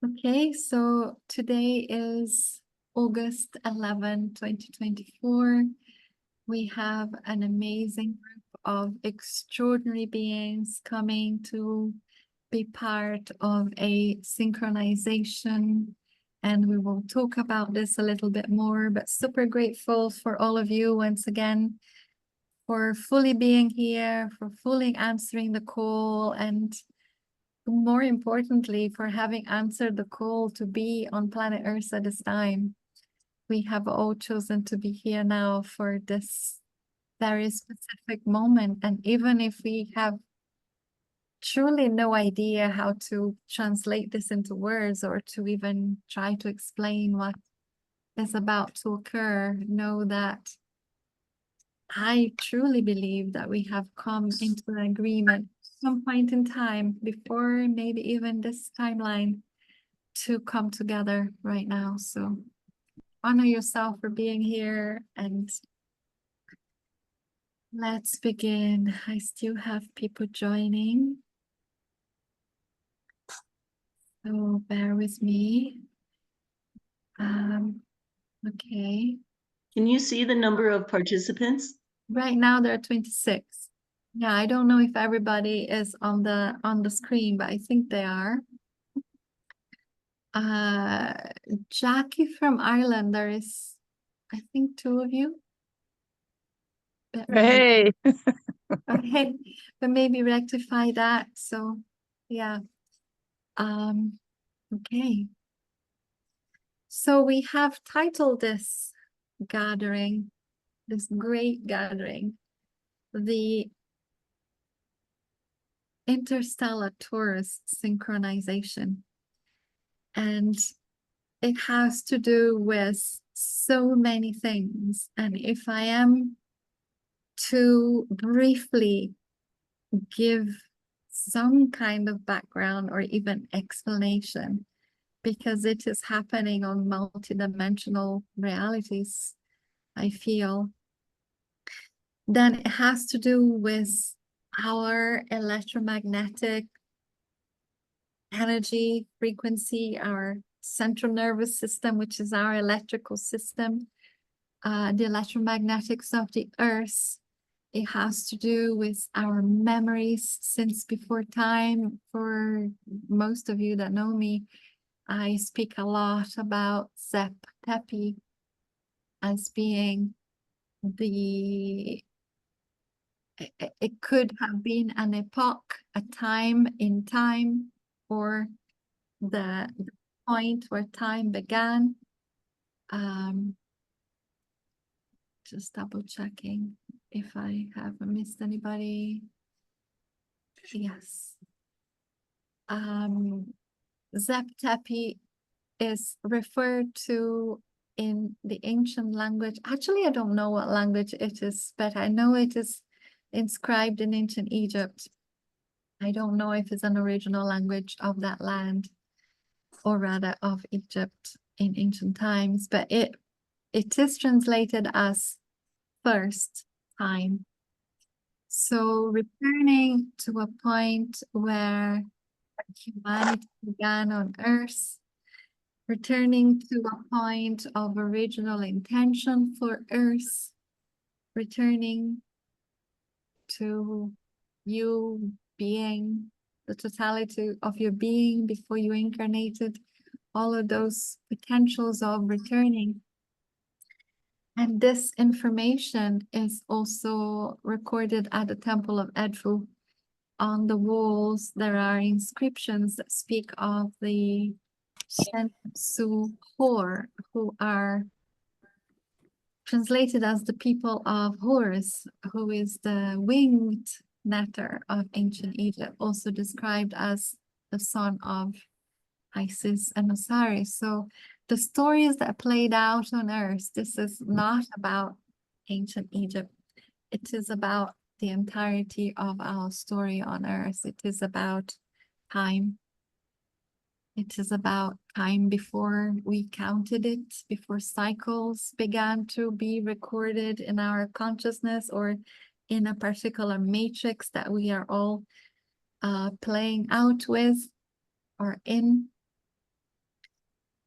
Okay, so today is August 11, 2024. We have an amazing group of extraordinary beings coming to be part of a synchronization. And we will talk about this a little bit more, but super grateful for all of you once again for fully being here, for fully answering the call, and more importantly, for having answered the call to be on planet Earth at this time. We have all chosen to be here now for this very specific moment. And even if we have truly no idea how to translate this into words or to even try to explain what is about to occur, know that I truly believe that we have come into an agreement some point in time before maybe even this timeline to come together right now. So honor yourself for being here and let's begin. I still have people joining, so bear with me. Okay. Can you see the number of participants? Right now there are 26. Yeah, I don't know if everybody is on the screen, but I think they are. Jackie from Ireland, there is, I think, 2 of you. But maybe, Hey, okay, but maybe rectify that. So, yeah. Okay. So we have titled this gathering, this great gathering, the Interstellar Torus Synchronization. And it has to do with so many things. And if I am to briefly give some kind of background or even explanation, because it is happening on multidimensional realities, I feel, then it has to do with our electromagnetic energy frequency, our central nervous system, which is our electrical system, the electromagnetics of the earth. It has to do with our memories since before time. For most of you that know me, I speak a lot about Zep Tepi as being it could have been an epoch, a time in time, or the point where time began. Just double checking if I have missed anybody. Yes. Zep Tepi is referred to in the ancient language. Actually, I don't know what language it is, but I know it is inscribed in ancient Egypt. I don't know if it's an original language of that land, or rather of Egypt in ancient times, but it is translated as first time. So returning to a point where humanity began on Earth, returning to a point of original intention for Earth, returning to you being the totality of your being before you incarnated, all of those potentials of returning. And this information is also recorded at the Temple of Edfu. On the walls, there are inscriptions that speak of the Shensu Hor, who are translated as the people of Horus, who is the winged netter of ancient Egypt, also described as the son of Isis and Osiris. So the stories that played out on Earth, this is not about ancient Egypt. It is about the entirety of our story on Earth. It is about time. It is about time before we counted it, before cycles began to be recorded in our consciousness or in a particular matrix that we are all playing out with or in.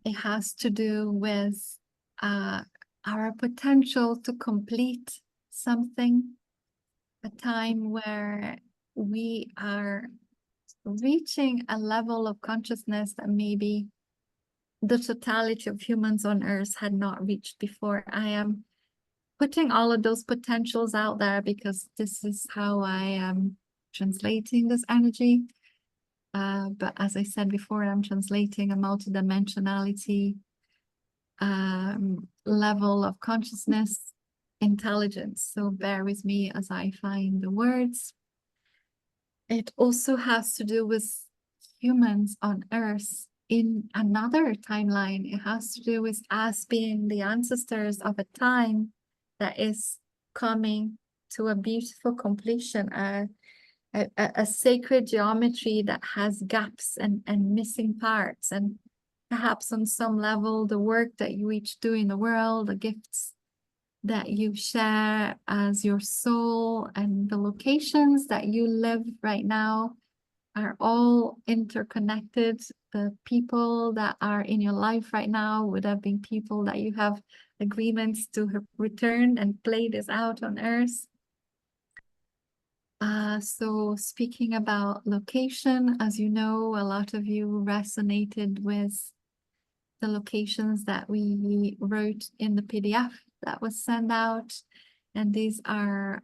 It has to do with our potential to complete something, a time where we are reaching a level of consciousness that maybe the totality of humans on Earth had not reached before. I am putting all of those potentials out there because this is how I am translating this energy. But as I said before, I'm translating a multidimensionality level of consciousness, intelligence. So bear with me as I find the words. It also has to do with humans on Earth in another timeline. It has to do with us being the ancestors of a time that is coming to a beautiful completion, a sacred geometry that has gaps and missing parts. And perhaps on some level, the work that you each do in the world, the gifts that you share as your soul, and the locations that you live right now are all interconnected. The people that are in your life right now would have been people that you have agreements to return and play this out on Earth. So speaking about location, as you know, a lot of you resonated with the locations that we wrote in the PDF that was sent out. And these are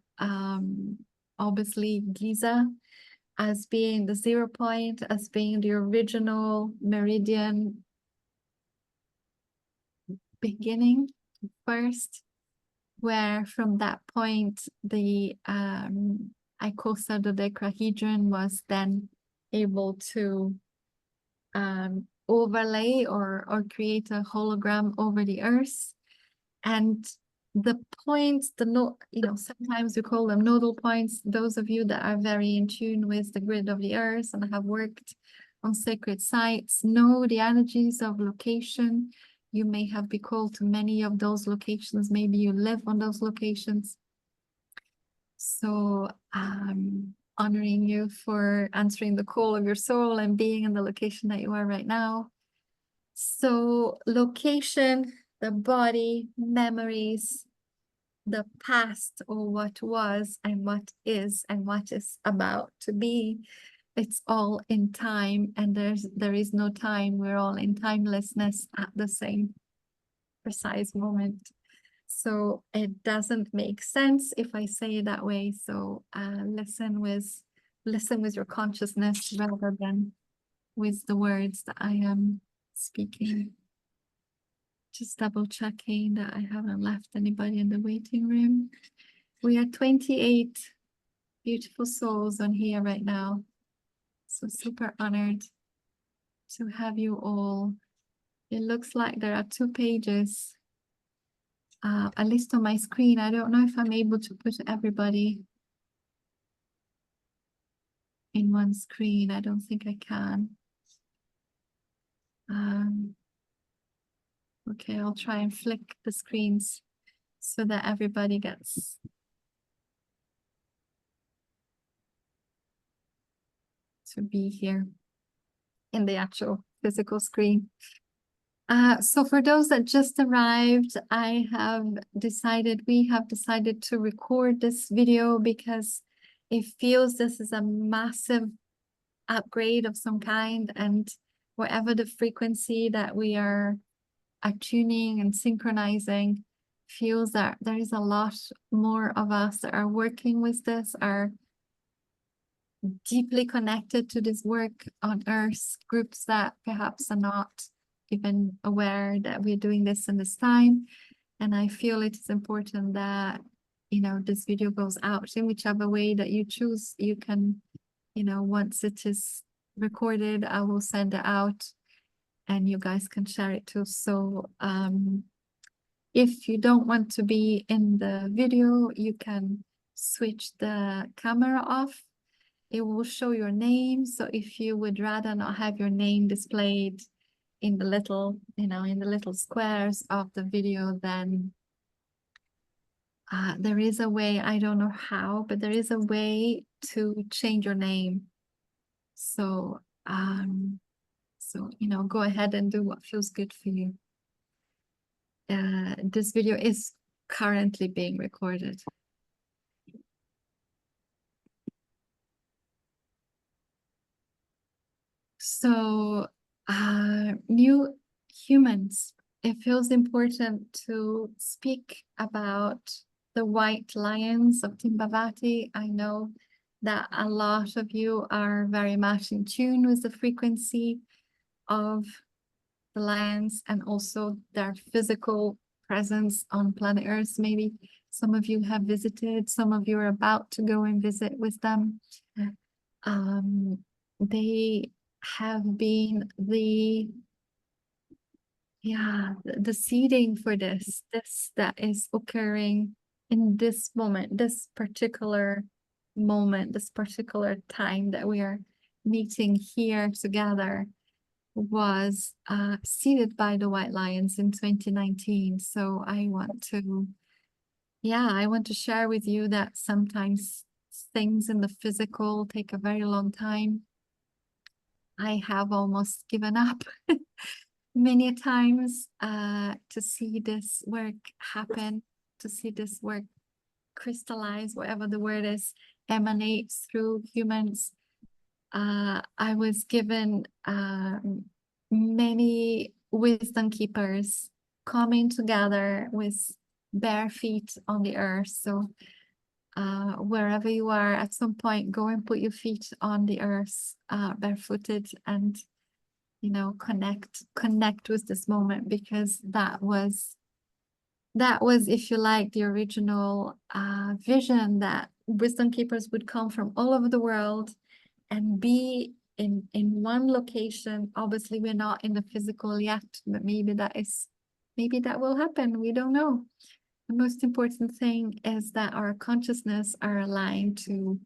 obviously Giza as being the 0 point, as being the original meridian beginning first, where from that point, the icosahedron was then able to overlay or create a hologram over the Earth. And the points, sometimes we call them nodal points. Those of you that are very in tune with the grid of the Earth and have worked on sacred sites know the energies of location. You may have been called to many of those locations. Maybe you live on those locations. So honoring you for answering the call of your soul and being in the location that you are right now. So location, the body, memories, the past, or what was and what is about to be. It's all in time, and there is no time. We're all in timelessness at the same precise moment. So it doesn't make sense if I say it that way. So listen with your consciousness rather than with the words that I am speaking. Just double checking that I haven't left anybody in the waiting room. We are 28 beautiful souls on here right now. So super honored to have you all. It looks like there are 2 pages, at least on my screen. I don't know if I'm able to put everybody in one screen. I don't think I can. Okay, I'll try and flick the screens so that everybody gets to be here in the actual physical screen. So for those that just arrived, we have decided to record this video because it feels this is a massive upgrade of some kind, and whatever the frequency that we are attuning and synchronizing feels that there is a lot more of us that are working with this, are deeply connected to this work on Earth, groups that perhaps are not even aware that we're doing this in this time. And I feel it is important that, this video goes out in whichever way that you choose. You can, once it is recorded, I will send it out and you guys can share it too. So if you don't want to be in the video, you can switch the camera off. It will show your name. So if you would rather not have your name displayed in the little, in the little squares of the video, then there is a way, I don't know how, but there is a way to change your name. So So, go ahead and do what feels good for you. This video is currently being recorded. So, new humans, it feels important to speak about the White Lions of Timbavati. I know that a lot of you are very much in tune with the frequency of the lions and also their physical presence on planet Earth. Maybe some of you have visited, some of you are about to go and visit with them. They have been the seeding for this that is occurring in this moment, this particular time that we are meeting here together was seeded by the White Lions in 2019. So I want to share with you that sometimes things in the physical take a very long time. I have almost given up many times to see this work happen, to see this work crystallize, whatever the word is, emanates through humans. I was given many wisdom keepers coming together with bare feet on the earth. So wherever you are, at some point, go and put your feet on the earth, barefooted, and connect with this moment, because that was, if you like, the original vision, that wisdom keepers would come from all over the world and be in one location. Obviously, we're not in the physical yet, but maybe that will happen. We don't know. The most important thing is that our consciousness are aligned to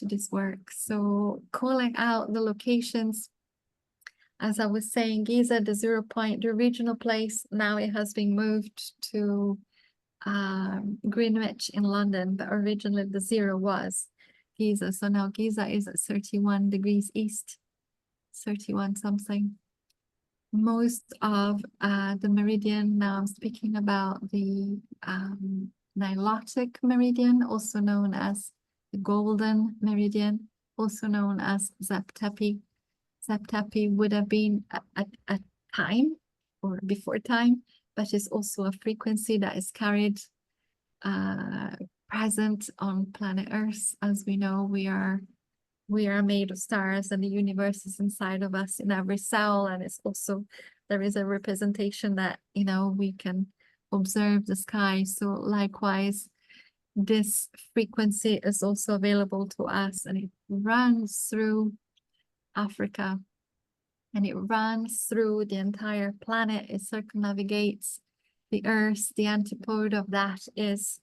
this work. So calling out the locations, as I was saying, Giza, the 0 point, the original place, now it has been moved to Greenwich in London, but originally the 0 was Giza. So now Giza is at 31 degrees east, 31 something. Most of the meridian, now I'm speaking about the Nilotic meridian, also known as the golden meridian, also known as Zep Tepi. Zep Tepi would have been a time or before time, but it's also a frequency that is carried present on planet Earth. As we know, we are made of stars, and the universe is inside of us in every cell. And it's also, there is a representation that, we can observe the sky. So likewise, this frequency is also available to us, and it runs through Africa, and it runs through the entire planet. It circumnavigates the Earth. The antipode of that is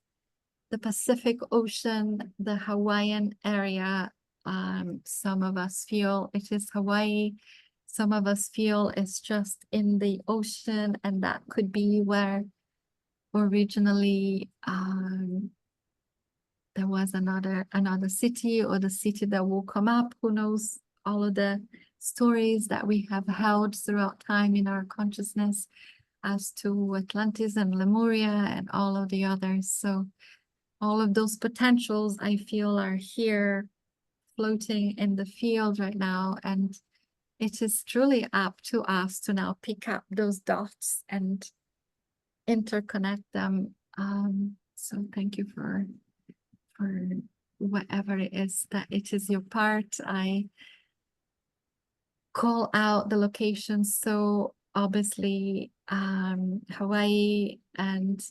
the Pacific Ocean, the Hawaiian area. Some of us feel it is Hawaii. Some of us feel it's just in the ocean, and that could be where originally there was another city, or the city that will come up. Who knows? All of the stories that we have held throughout time in our consciousness as to Atlantis and Lemuria and all of the others. So all of those potentials, I feel, are here floating in the field right now, and it is truly up to us to now pick up those dots and interconnect them. So thank you for whatever it is that it is your part. I call out the locations. So obviously Hawaii and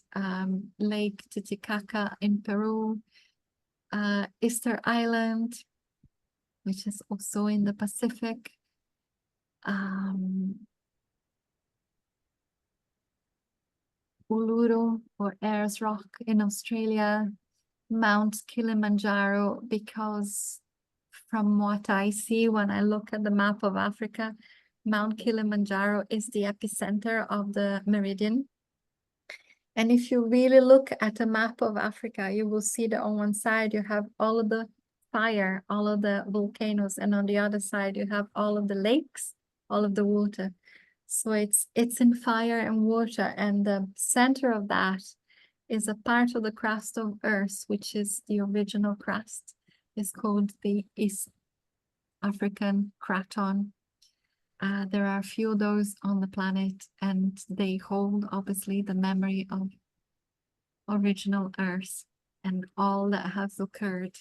Lake Titicaca in Peru, Easter Island, which is also in the Pacific, Uluru or Ayers Rock in Australia, Mount Kilimanjaro, because from what I see when I look at the map of Africa, Mount Kilimanjaro is the epicenter of the meridian. And if you really look at a map of Africa, you will see that on one side you have all of the fire, all of the volcanoes, and on the other side you have all of the lakes, all of the water. So it's in fire and water, and the center of that is a part of the crust of Earth, which is the original crust. It's called the East African craton. There are a few of those on the planet, and they hold obviously the memory of original Earth and all that has occurred.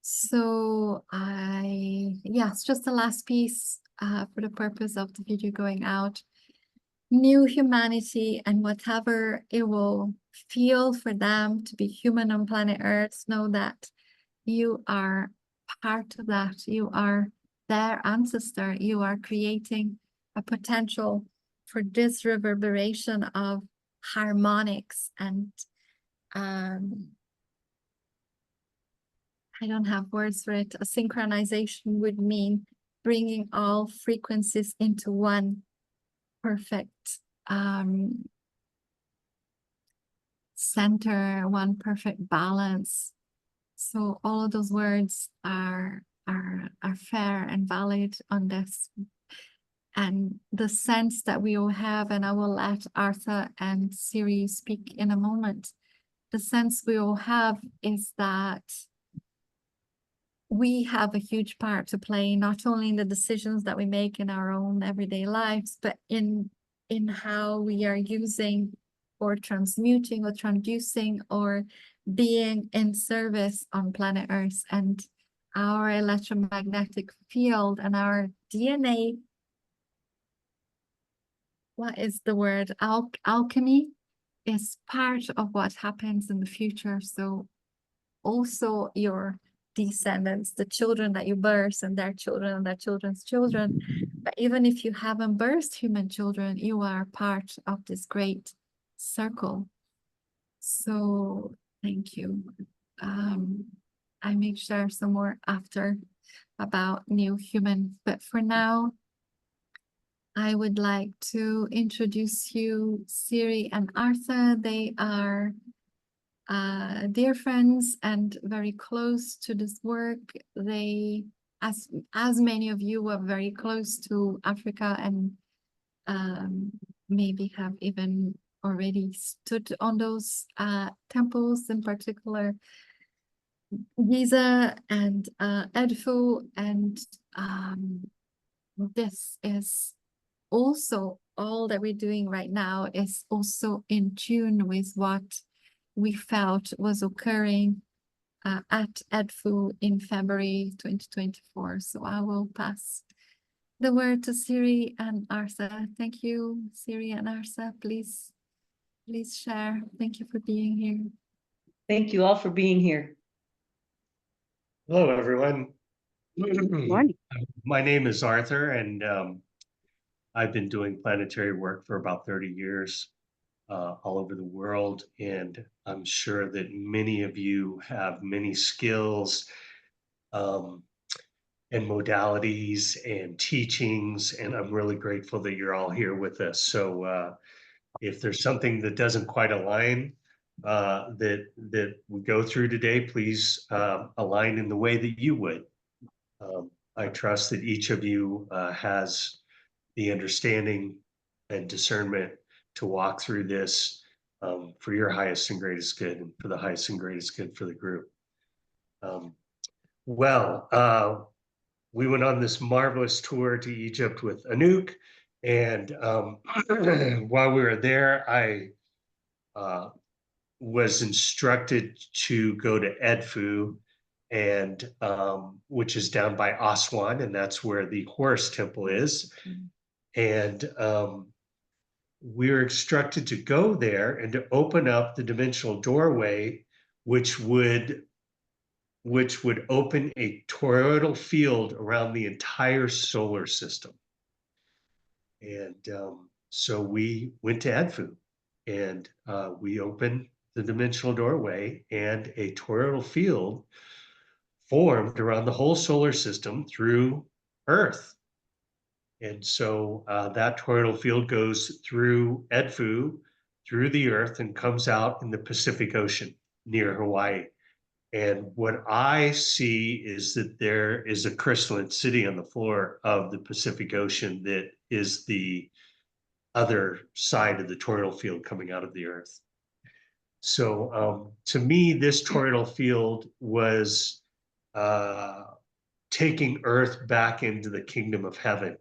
So it's just the last piece for the purpose of the video going out. New humanity, and whatever it will feel for them to be human on planet Earth, know that you are part of that. You are their ancestor. You are creating a potential for this reverberation of harmonics, and I don't have words for it. A synchronization would mean bringing all frequencies into one perfect center, one perfect balance. So all of those words are fair and valid on this. And the sense that we all have, and I will let Arthur and Sirius speak in a moment, the sense we all have is that we have a huge part to play, not only in the decisions that we make in our own everyday lives, but in how we are using or transmuting or transducing or being in service on planet Earth. And our electromagnetic field and our DNA, what is the word? Alchemy is part of what happens in the future. So also your descendants, the children that you birth, and their children and their children's children. But even if you haven't birthed human children, you are part of this great circle. So thank you. I may share some more after about new human, but for now, I would like to introduce you, Siri and Arthur. They are dear friends and very close to this work. They, as many of you, are very close to Africa, and maybe have even already stood on those temples, in particular Giza and Edfu, and this is also, all that we're doing right now is also in tune with what we felt was occurring at Edfu in February 2024. So I will pass the word to Siri and Arsa. Thank you, Siri and Arsa. Please share. Thank you for being here. Thank you all for being here. Hello, everyone. Morning. My name is Arthur, and I've been doing planetary work for about 30 years all over the world. And I'm sure that many of you have many skills and modalities and teachings, and I'm really grateful that you're all here with us. So if there's something that doesn't quite align that we go through today, please align in the way that you would. I trust that each of you has the understanding and discernment to walk through this for your highest and greatest good, and for the highest and greatest good for the group. We went on this marvelous tour to Egypt with Anouk, and while we were there, I was instructed to go to Edfu, and which is down by Aswan, and that's where the Horus Temple is. And we were instructed to go there and to open up the dimensional doorway, which would open a toroidal field around the entire solar system. And so we went to Edfu, and we opened the dimensional doorway, and a toroidal field formed around the whole solar system through Earth. And so that toroidal field goes through Edfu, through the Earth, and comes out in the Pacific Ocean near Hawaii. And what I see is that there is a crystalline city on the floor of the Pacific Ocean that is the other side of the toroidal field coming out of the Earth. So to me, this toroidal field was taking Earth back into the kingdom of heaven.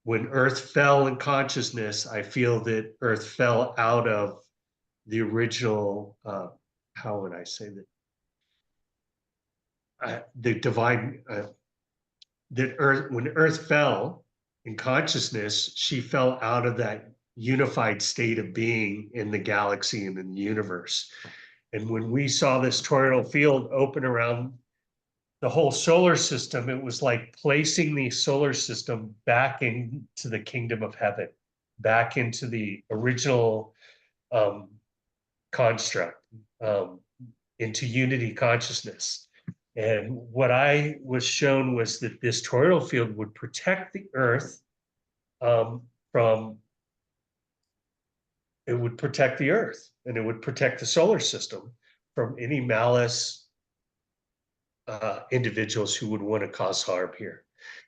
When Earth fell in consciousness, I feel that Earth fell out of the original, how would I say that? The divine, that Earth, when Earth fell in consciousness, she fell out of that unified state of being in the galaxy and in the universe. And when we saw this toroidal field open around the whole solar system, it was like placing the solar system back into the kingdom of heaven, back into the original construct, into unity consciousness. And what I was shown was that this toroidal field would protect the Earth from, it would protect the Earth and it would protect the solar system from any malice individuals who would want to cause harm here.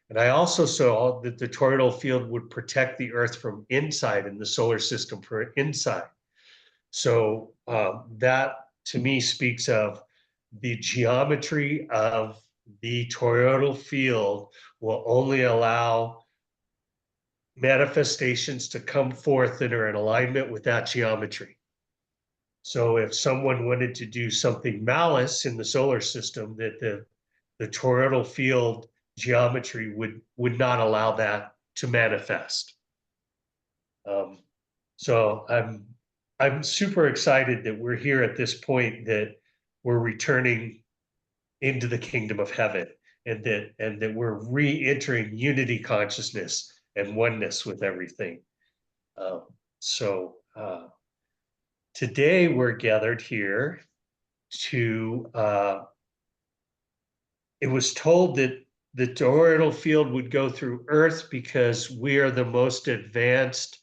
And I also saw that the toroidal field would protect the Earth from inside and the solar system from inside. So that to me speaks of the geometry of the toroidal field will only allow manifestations to come forth that are in alignment with that geometry. So if someone wanted to do something malice in the solar system, that the toroidal field geometry would not allow that to manifest. So I'm super excited that we're here at this point, that we're returning into the kingdom of heaven, and that we're re-entering unity consciousness and oneness with everything. Today we're gathered here to, it was told that the toroidal field would go through Earth because we are the most advanced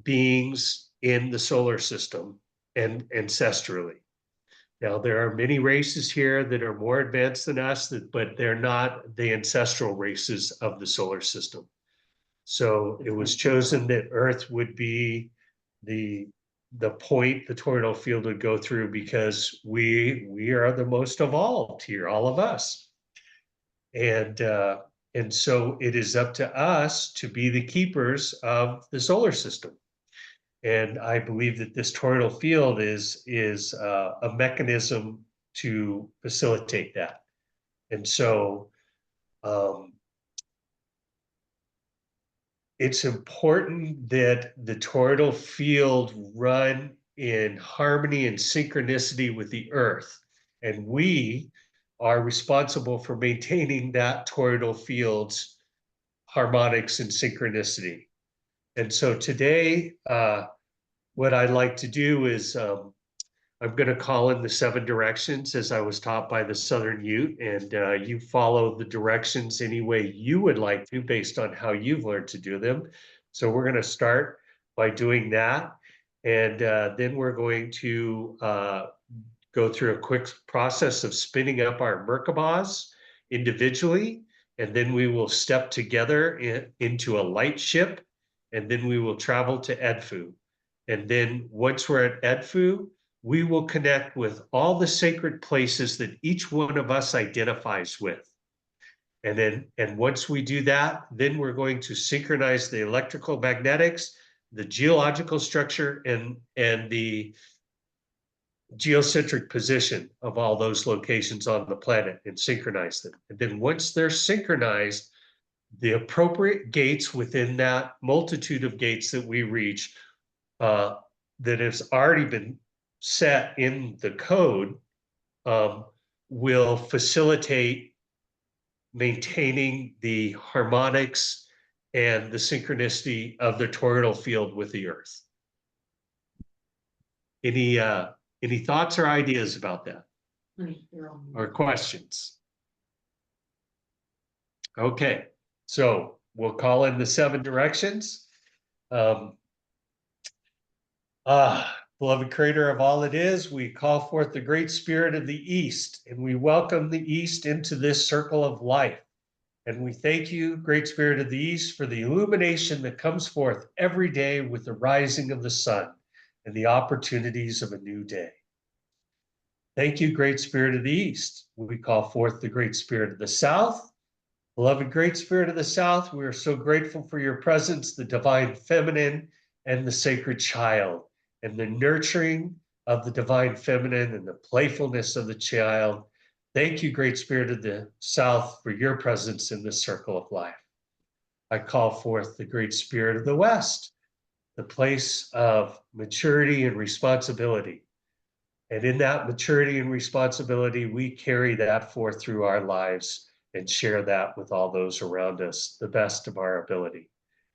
beings in the solar system and ancestrally. Now, there are many races here that are more advanced than us, but they're not the ancestral races of the solar system. So it was chosen that Earth would be the point the toroidal field would go through because we are the most evolved here, all of us. And so it is up to us to be the keepers of the solar system. And I believe that this toroidal field is a mechanism to facilitate that. And so it's important that the toroidal field run in harmony and synchronicity with the Earth. And we are responsible for maintaining that toroidal field's harmonics and synchronicity. And so today, what I'd like to do is I'm going to call in the 7 directions as I was taught by the Southern Ute, and you follow the directions any way you would like to based on how you've learned to do them. So we're going to start by doing that, and then we're going to go through a quick process of spinning up our Merkabahs individually, and then we will step together into a light ship, and then we will travel to Edfu. And then once we're at Edfu, we will connect with all the sacred places that each one of us identifies with. And once we do that, then we're going to synchronize the electrical magnetics, the geological structure, and the geocentric position of all those locations on the planet and synchronize them. And then once they're synchronized, the appropriate gates within that multitude of gates that we reach that has already been set in the code will facilitate maintaining the harmonics and the synchronicity of the toroidal field with the Earth. Any thoughts or ideas about that? Or questions? Okay, so we'll call in the 7 directions. Beloved creator of all it is, we call forth the great spirit of the East, and we welcome the East into this circle of life. And we thank you, great spirit of the East, for the illumination that comes forth every day with the rising of the sun and the opportunities of a new day. Thank you, great spirit of the East. We call forth the great spirit of the South. Beloved great spirit of the South, we are so grateful for your presence, the divine feminine and the sacred child, and the nurturing of the divine feminine and the playfulness of the child. Thank you, great spirit of the South, for your presence in this circle of life. I call forth the great spirit of the West, the place of maturity and responsibility. And in that maturity and responsibility, we carry that forth through our lives and share that with all those around us, the best of our ability.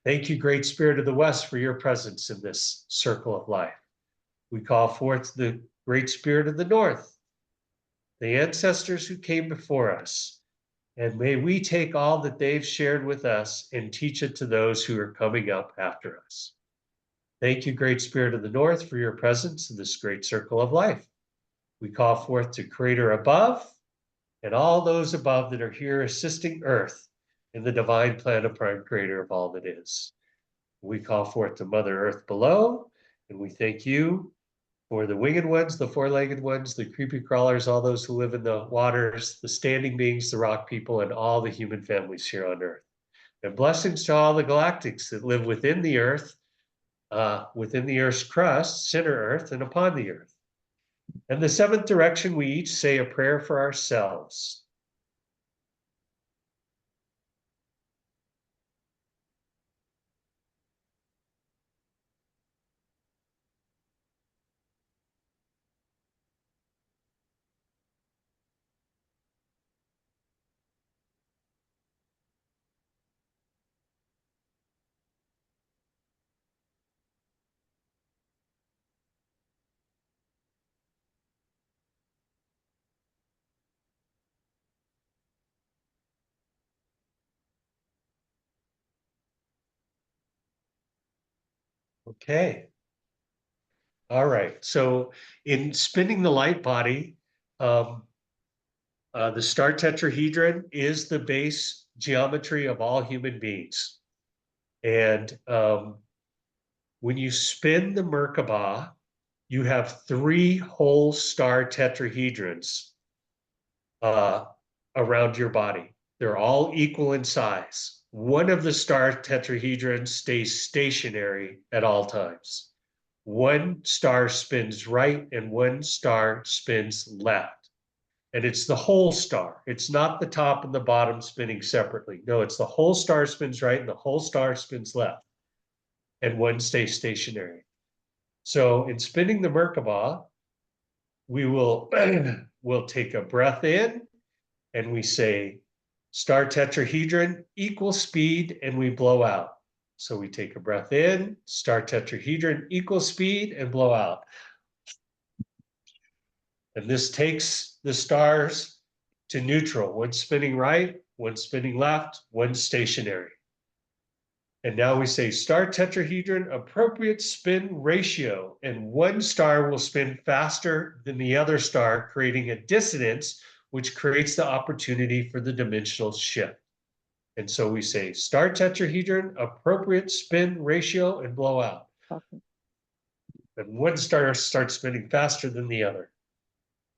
Thank you, great spirit of the West, for your presence in this circle of life. We call forth the great spirit of the North, the ancestors who came before us, and may we take all that they've shared with us and teach it to those who are coming up after us. Thank you, great spirit of the North, for your presence in this great circle of life. We call forth to Creator above and all those above that are here assisting Earth in the divine plan of prime creator of all that is. We call forth to Mother Earth below, and we thank you for the winged ones, the four-legged ones, the creepy crawlers, all those who live in the waters, the standing beings, the rock people, and all the human families here on Earth. And blessings to all the galactics that live within the Earth, within the Earth's crust, center Earth, and upon the Earth. And the seventh direction, we each say a prayer for ourselves. Okay. All right. So in spinning the light body, the star tetrahedron is the base geometry of all human beings. And when you spin the Merkaba, you have three whole star tetrahedrons around your body. They're all equal in size. One of the star tetrahedrons stays stationary at all times. One star spins right and one star spins left. And it's the whole star. It's not the top and the bottom spinning separately. No, it's the whole star spins right and the whole star spins left. And one stays stationary. So in spinning the Merkaba, we will we'll take a breath in and we say star tetrahedron equal speed and we blow out. So we take a breath in, star tetrahedron equal speed and blow out. And this takes the stars to neutral, one spinning right, one spinning left, one stationary. And now we say star tetrahedron appropriate spin ratio, and one star will spin faster than the other star, creating a dissonance, which creates the opportunity for the dimensional shift. And so we say star tetrahedron appropriate spin ratio and blow out. Okay. And one star starts spinning faster than the other.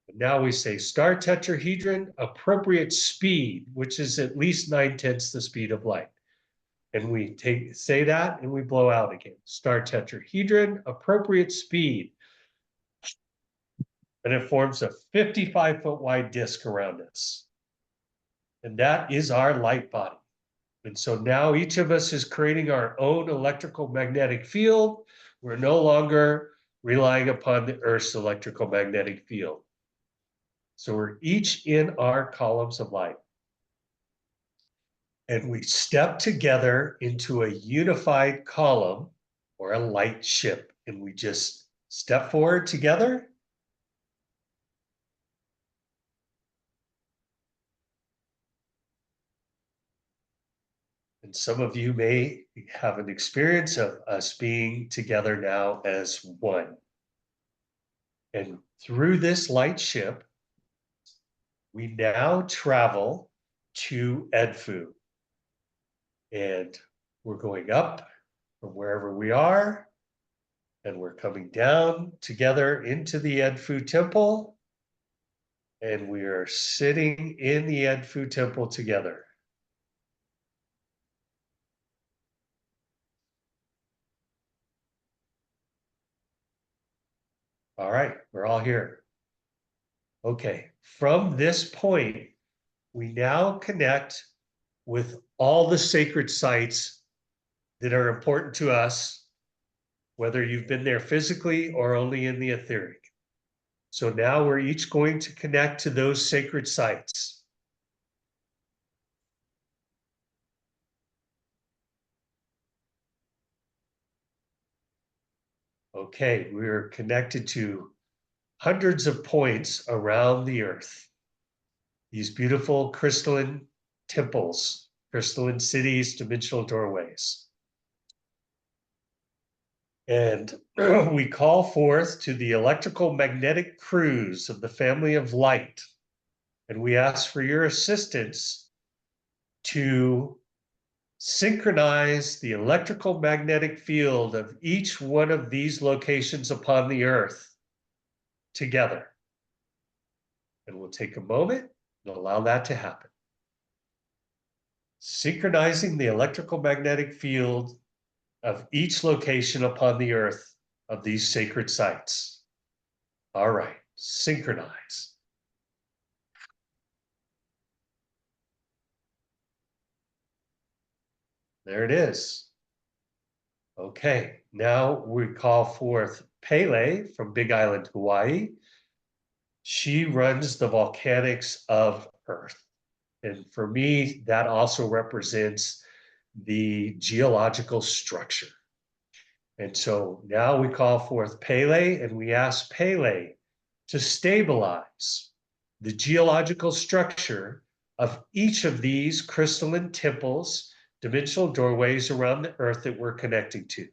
And now we say star tetrahedron appropriate speed, which is at least 9/10 the speed of light. And we say that and we blow out again. Star tetrahedron, appropriate speed. And it forms a 55-foot wide disk around us. And that is our light body. And so now each of us is creating our own electrical magnetic field. We're no longer relying upon the Earth's electrical magnetic field. So we're each in our columns of light. And we step together into a unified column or a light ship. And we just step forward together. And some of you may have an experience of us being together now as one. And through this light ship, we now travel to Edfu. And we're going up from wherever we are, and we're coming down together into the Edfu Temple. And we are sitting in the Edfu Temple together. All right, we're all here. Okay, from this point, we now connect with all the sacred sites that are important to us, whether you've been there physically or only in the etheric. So now we're each going to connect to those sacred sites. Okay, we're connected to hundreds of points around the earth. These beautiful crystalline temples, crystalline cities, dimensional doorways. And we call forth to the electrical magnetic crews of the family of light. And we ask for your assistance to synchronize the electrical magnetic field of each one of these locations upon the earth together. And we'll take a moment and allow that to happen. Synchronizing the electrical magnetic field of each location upon the earth of these sacred sites. All right, synchronize. There it is. Okay, now we call forth Pele from Big Island, Hawaii. She runs the volcanics of Earth. And for me, that also represents the geological structure. And so now we call forth Pele and we ask Pele to stabilize the geological structure of each of these crystalline temples, dimensional doorways around the earth that we're connecting to.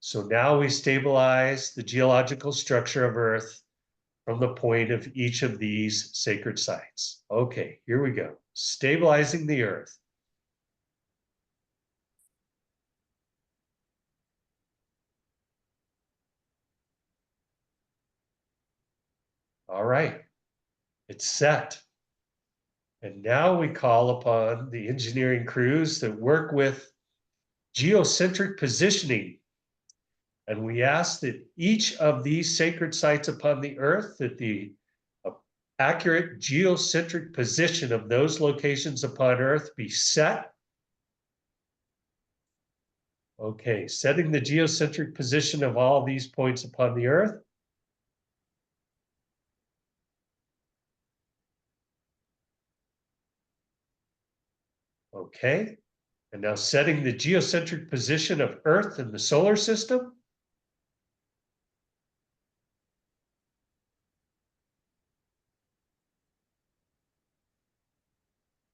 So now we stabilize the geological structure of Earth from the point of each of these sacred sites. Okay, here we go. Stabilizing the Earth. All right, it's set. And now we call upon the engineering crews that work with geocentric positioning. And we ask that each of these sacred sites upon the earth, that the accurate geocentric position of those locations upon earth be set. Okay, setting the geocentric position of all these points upon the earth. Okay, and now setting the geocentric position of Earth in the solar system.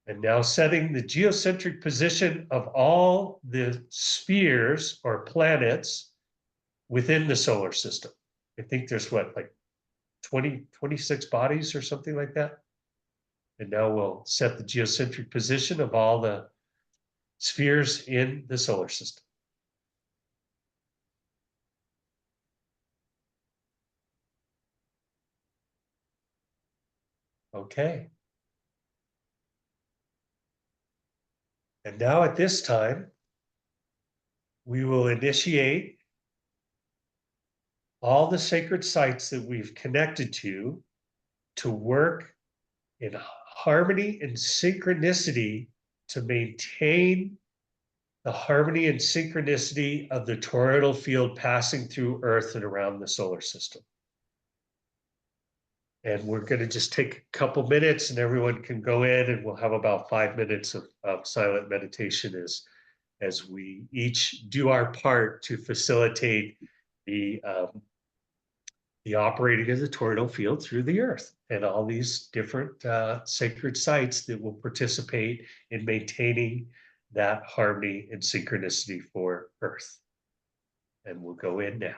And now setting the geocentric position of all the spheres or planets within the solar system. I think there's what, like 26 bodies or something like that. And now we'll set the geocentric position of all the spheres in the solar system. Okay. And now at this time, we will initiate all the sacred sites that we've connected to work in harmony and synchronicity to maintain the harmony and synchronicity of the toroidal field passing through Earth and around the solar system. And we're going to just take a couple minutes and everyone can go in and we'll have about 5 minutes of silent meditation as we each do our part to facilitate the operating of the toroidal field through the earth and all these different sacred sites that will participate in maintaining that harmony and synchronicity for Earth. And we'll go in now.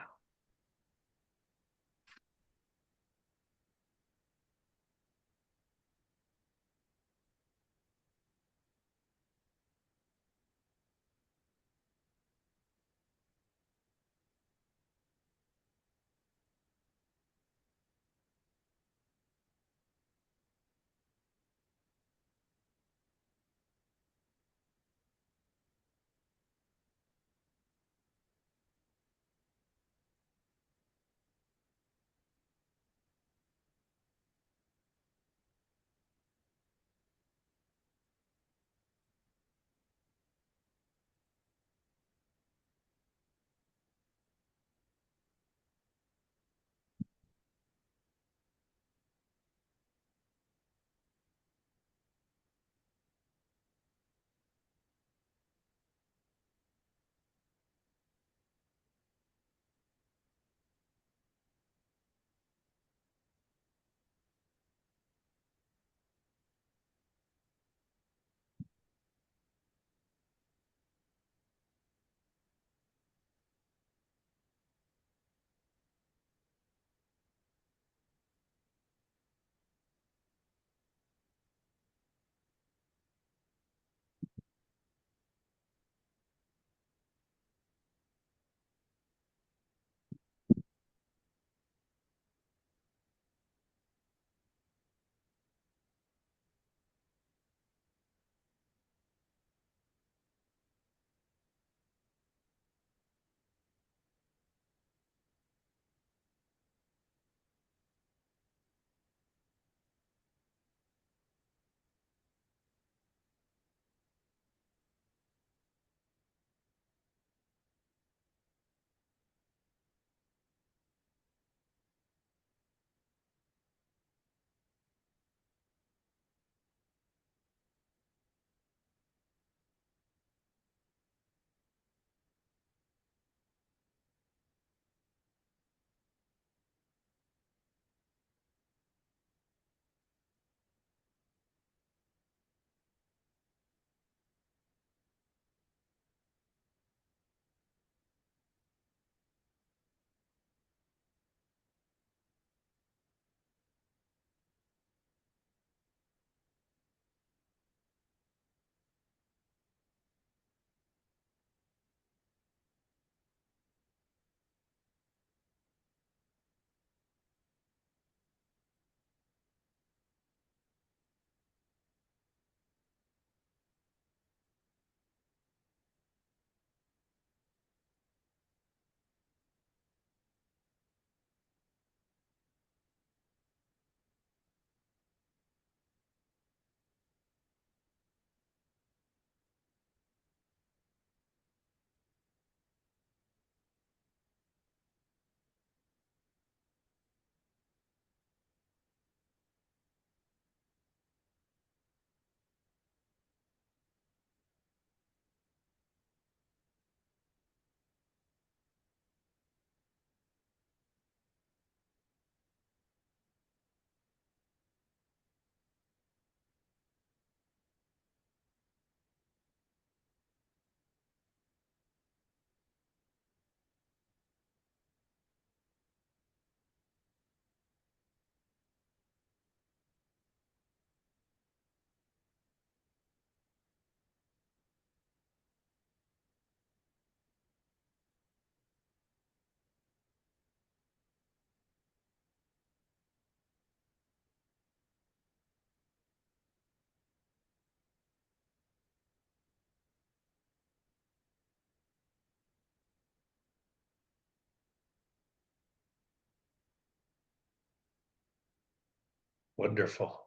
Wonderful.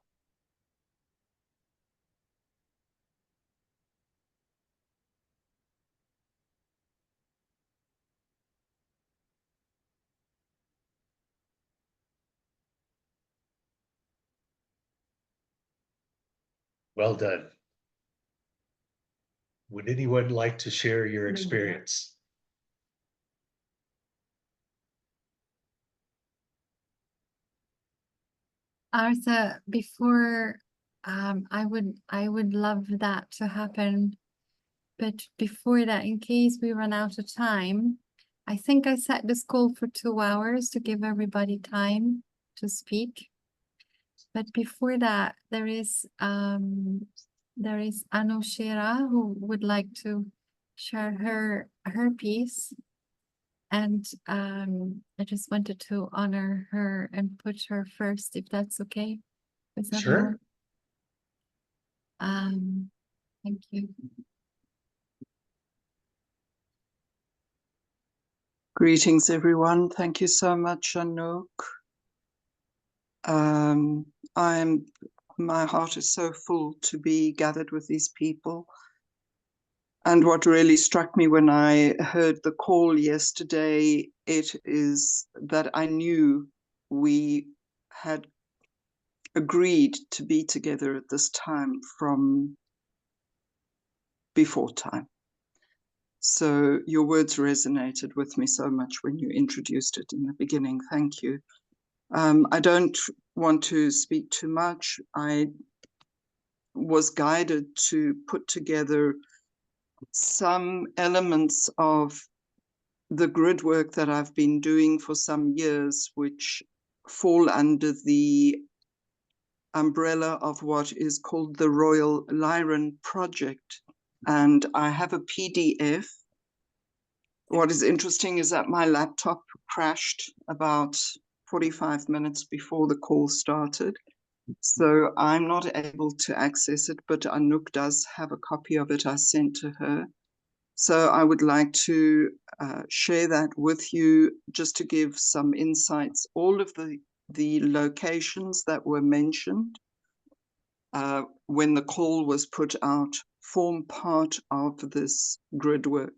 Well done. Would anyone like to share your experience? Arthur, before I would love that to happen, but before that, in case we run out of time, I think I set this call for 2 hours to give everybody time to speak. But before that, there is Anushira who would like to share her piece. And I just wanted to honor her and put her first, if that's okay with everyone. Sure. Thank you. Greetings, everyone. Thank you so much, Anouk. My heart is so full to be gathered with these people. And what really struck me when I heard the call yesterday, it is that I knew we had agreed to be together at this time from before time. So your words resonated with me so much when you introduced it in the beginning. Thank you. I don't want to speak too much. I was guided to put together some elements of the grid work that I've been doing for some years, which fall under the umbrella of what is called the Royal Lyra Project. And I have a PDF. What is interesting is that my laptop crashed about 45 minutes before the call started. So I'm not able to access it, but Anouk does have a copy of it I sent to her. So I would like to share that with you just to give some insights. All of the locations that were mentioned when the call was put out form part of this grid work.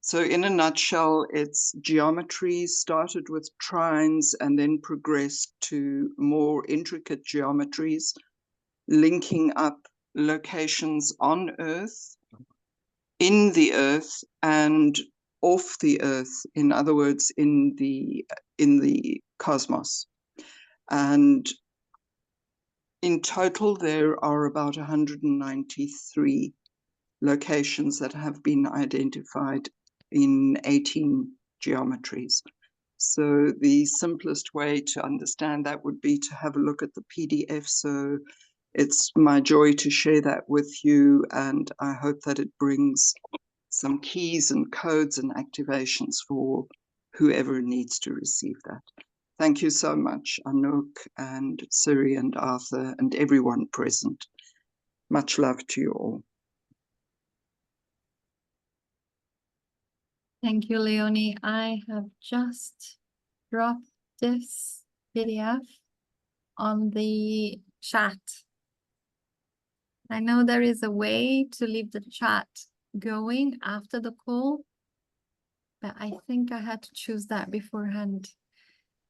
So in a nutshell, its geometry started with trines and then progressed to more intricate geometries, linking up locations on Earth, in the Earth, and off the Earth, in other words, in the cosmos. And in total, there are about 193 locations that have been identified in 18 geometries. So the simplest way to understand that would be to have a look at the PDF. So it's my joy to share that with you, and I hope that it brings some keys and codes and activations for whoever needs to receive that. Thank you so much, Anouk and Siri and Arthur and everyone present. Much love to you all. Thank you, Leonie. I have just dropped this PDF on the chat. I know there is a way to leave the chat going after the call, but I think I had to choose that beforehand.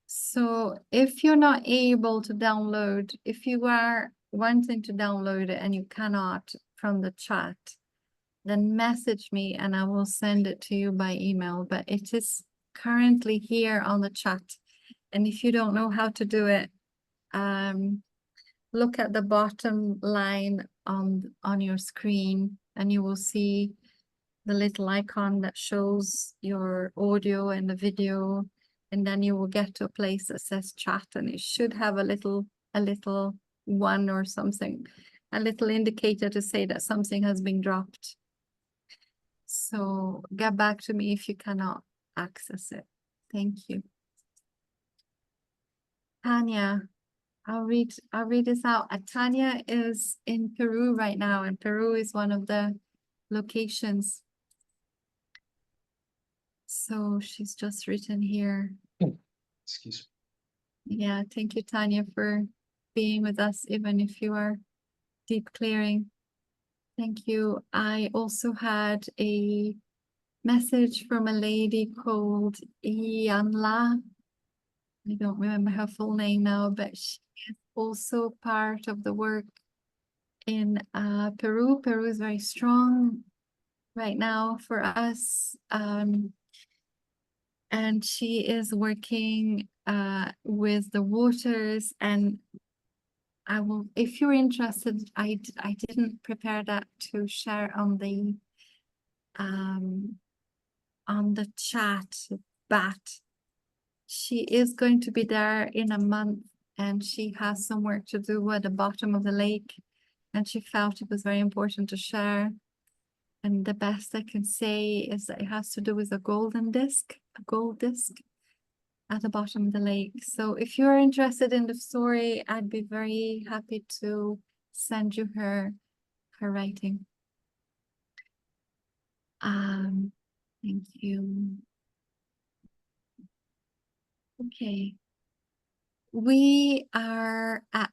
So if you're not able to download, if you are wanting to download it and you cannot from the chat, then message me and I will send it to you by email. But it is currently here on the chat. And if you don't know how to do it, look at the bottom line on your screen and you will see the little icon that shows your audio and the video. And then you will get to a place that says chat, and it should have a little one or something, a little indicator to say that something has been dropped. So get back to me if you cannot access it. Thank you. Tanya, I'll read this out. Tanya is in Peru right now, and Peru is one of the locations. So she's just written here. Excuse me. Yeah, thank you, Tanya, for being with us, even if you are deep clearing. Thank you. I also had a message from a lady called Yanla. I don't remember her full name now, but she is also part of the work in Peru. Peru is very strong right now for us. And she is working with the waters, and I will, if you're interested, I didn't prepare that to share on the chat, but she is going to be there in a month, and she has some work to do at the bottom of the lake, and she felt it was very important to share. And the best I can say is that it has to do with a golden disc, a gold disc at the bottom of the lake. So if you're interested in the story, I'd be very happy to send you her writing. Thank you. Okay. We are at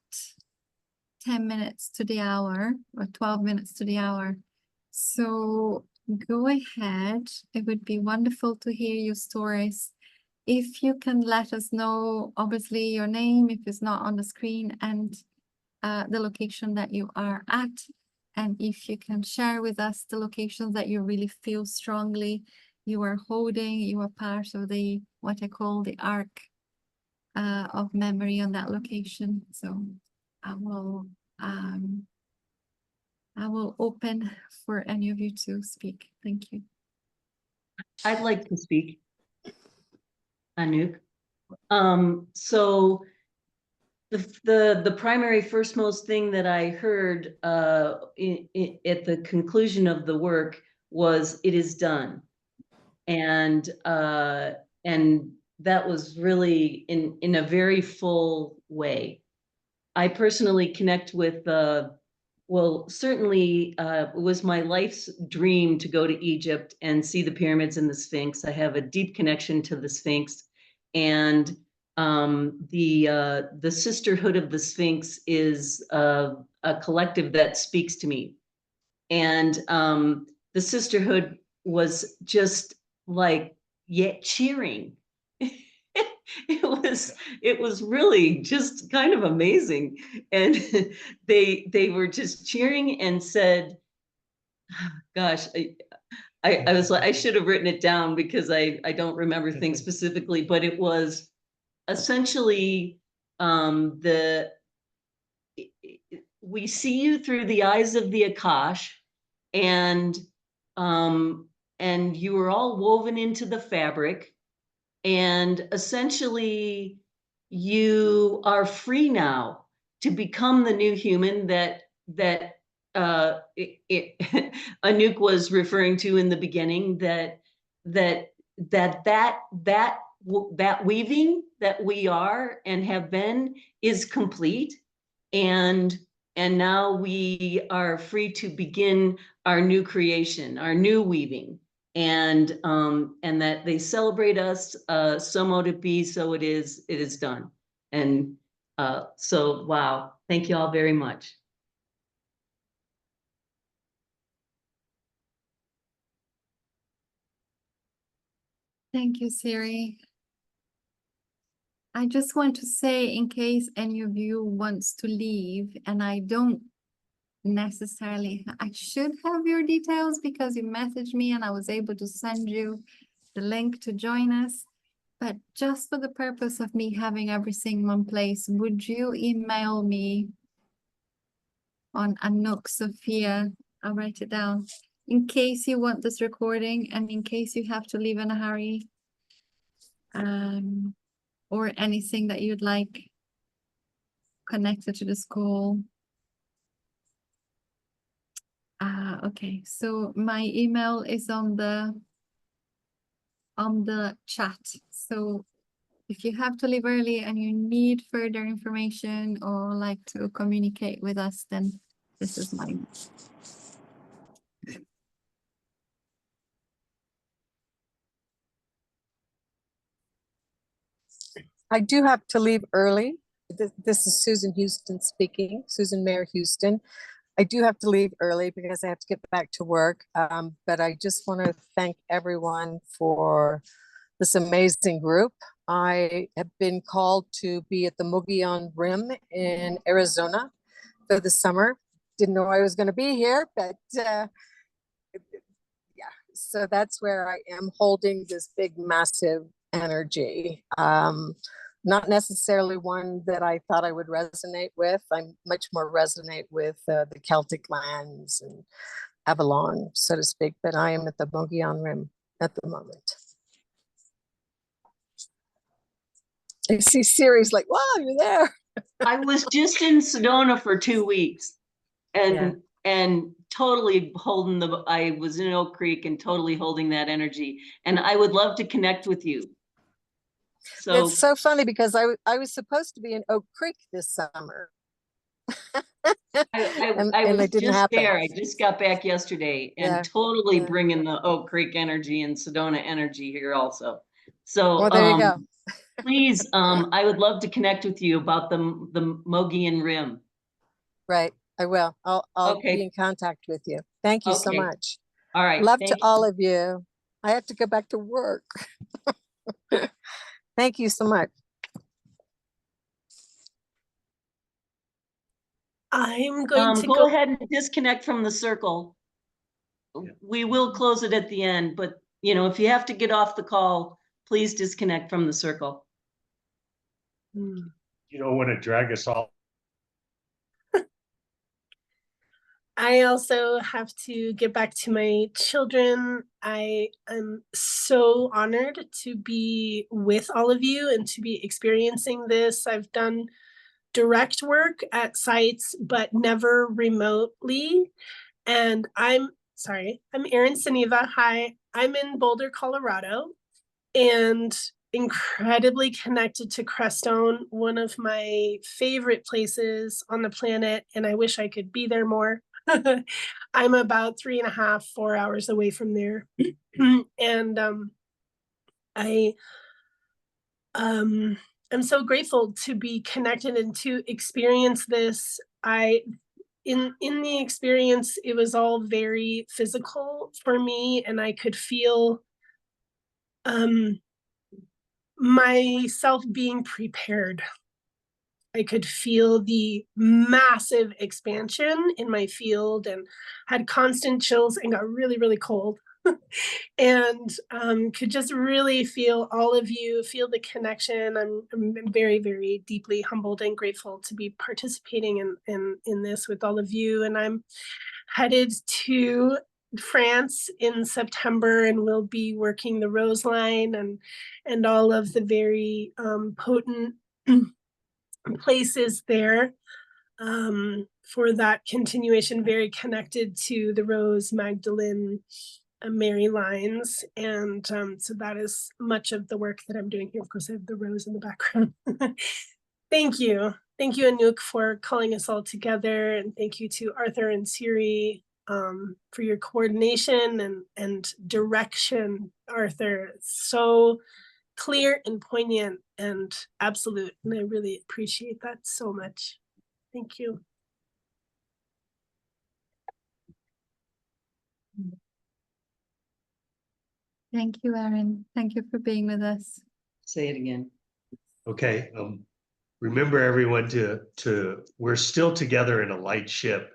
10 minutes to the hour, or 12 minutes to the hour. So go ahead. It would be wonderful to hear your stories. If you can let us know, obviously, your name, if it's not on the screen, and the location that you are at. And if you can share with us the locations that you really feel strongly you are holding, you are part of the, what I call the arc of memory on that location. So I will open for any of you to speak. Thank you. I'd like to speak, Anouk. So the primary firstmost thing that I heard at the conclusion of the work was, "It is done," and that was really in a very full way. I personally connect with well, certainly it was my life's dream to go to Egypt and see the pyramids and the Sphinx. I have a deep connection to the Sphinx, and the Sisterhood of the Sphinx is a collective that speaks to me. And the Sisterhood was just like, yet cheering. It was really just kind of amazing. And they were just cheering and said, gosh, I was like, I should have written it down because I don't remember things specifically, but it was essentially we see you through the eyes of the Akash, and you are all woven into the fabric, and essentially you are free now to become the new human that Anouk was referring to in the beginning, that weaving that we are and have been is complete, and now we are free to begin our new creation, our new weaving, and that they celebrate us, so mote it be, so it is done. And so, wow, thank you all very much. Thank you, Siri. I just want to say, in case any of you wants to leave, and I don't necessarily, I should have your details because you messaged me and I was able to send you the link to join us. But just for the purpose of me having everything in one place, would you email me on Anouk Sophia? I'll write it down. In case you want this recording and in case you have to leave in a hurry. Or anything that you'd like connected to the school. Okay, so my email is on the chat. So if you have to leave early and you need further information or like to communicate with us, then this is mine. I do have to leave early. This is Susan Houston speaking, Susan Mayer Houston. I do have to leave early because I have to get back to work, but I just want to thank everyone for this amazing group. I have been called to be at the Mogollon Rim in Arizona for the summer. Didn't know I was going to be here, but yeah, so that's where I am holding this big, massive energy. Not necessarily one that I thought I would resonate with. I'm much more resonate with the Celtic lands and Avalon, so to speak, but I am at the Mogollon Rim at the moment. I see Sirius like, wow, you're there. I was just in Sedona for 2 weeks and totally holding I was in Oak Creek and totally holding that energy. And I would love to connect with you. So it's so funny because I was supposed to be in Oak Creek this summer. I was just there. I just got back yesterday and totally yeah. bringing the Oak Creek energy and Sedona energy here also. So well, there you go. please, I would love to connect with you about the Mogollon Rim. Right, I will. I'll Okay. be in contact with you. Thank you so Okay. much. All right. Love Thank to you. all of you. I have to go back to work. Thank you so much. I'm going to go ahead and disconnect from the circle. We will close it at the end, but if you have to get off the call, please disconnect from the circle. You don't want to drag us all. I also have to get back to my children. I am so honored to be with all of you and to be experiencing this. I've done direct work at sites, but never remotely. And I'm Erin Siniva. Hi, I'm in Boulder, Colorado, and incredibly connected to Crestone, one of my favorite places on the planet, and I wish I could be there more. I'm about 3.5, 4 hours away from there. And I'm so grateful to be connected and to experience this. In the experience, it was all very physical for me, and I could feel myself being prepared. I could feel the massive expansion in my field and had constant chills and got really, really cold. And could just really feel all of you, feel the connection. I'm very, very deeply humbled and grateful to be participating in this with all of you. And I'm headed to France in September, and we'll be working the Rose Line and all of the very potent places there for that continuation, very connected to the Rose, Magdalene, Mary lines. And so that is much of the work that I'm doing here. Of course, I have the Rose in the background. Thank you. Thank you, Anouk, for calling us all together. And thank you to Arthur and Siri for your coordination and direction, Arthur. So clear and poignant and absolute. And I really appreciate that so much. Thank you. Thank you, Erin. Thank you for being with us. Say it again. Okay. Remember everyone we're still together in a light ship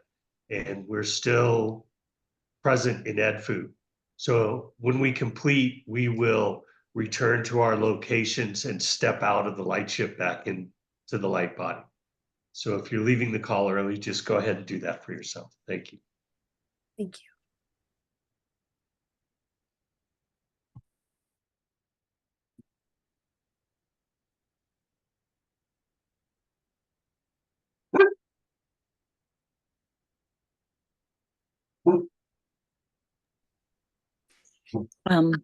and we're still present in Edfu. So when we complete, we will return to our locations and step out of the light ship back into the light body. So if you're leaving the call early, just go ahead and do that for yourself. Thank you. Thank you.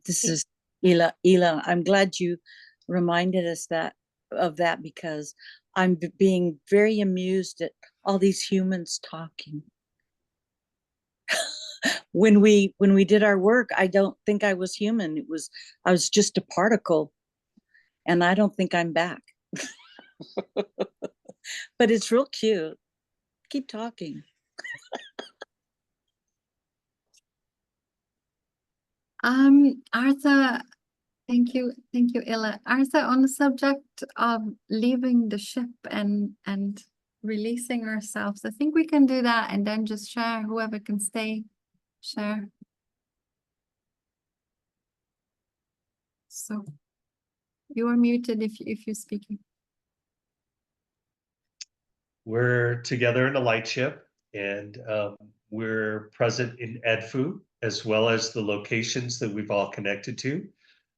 This is Ela. I'm glad you reminded us of that because I'm being very amused at all these humans talking. When we did our work, I don't think I was human. I was just a particle, and I don't think I'm back. but it's real cute. Keep talking. Artha, thank you, Ella. Artha, on the subject of leaving the ship and releasing ourselves, I think we can do that and then just share. Whoever can stay, share. So you are muted if you're speaking. We're together in a light ship, and we're present in Edfu, as well as the locations that we've all connected to.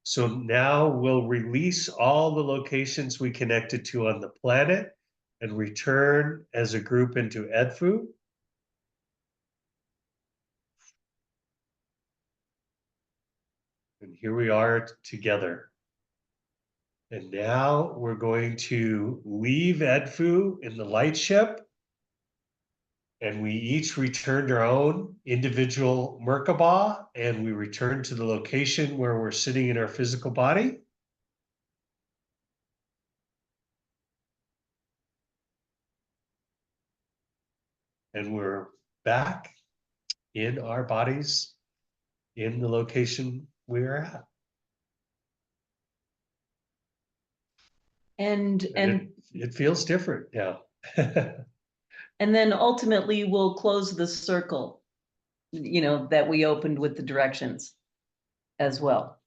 So now we'll release all the locations we connected to on the planet and return as a group into Edfu. And here we are together. And now we're going to leave Edfu in the light ship. And we each returned our own individual Merkabah, and we returned to the location where we're sitting in our physical body. And we're back in our bodies in the location we're at. And it feels different now. and then ultimately we'll close the circle, you know, that we opened with the directions as well,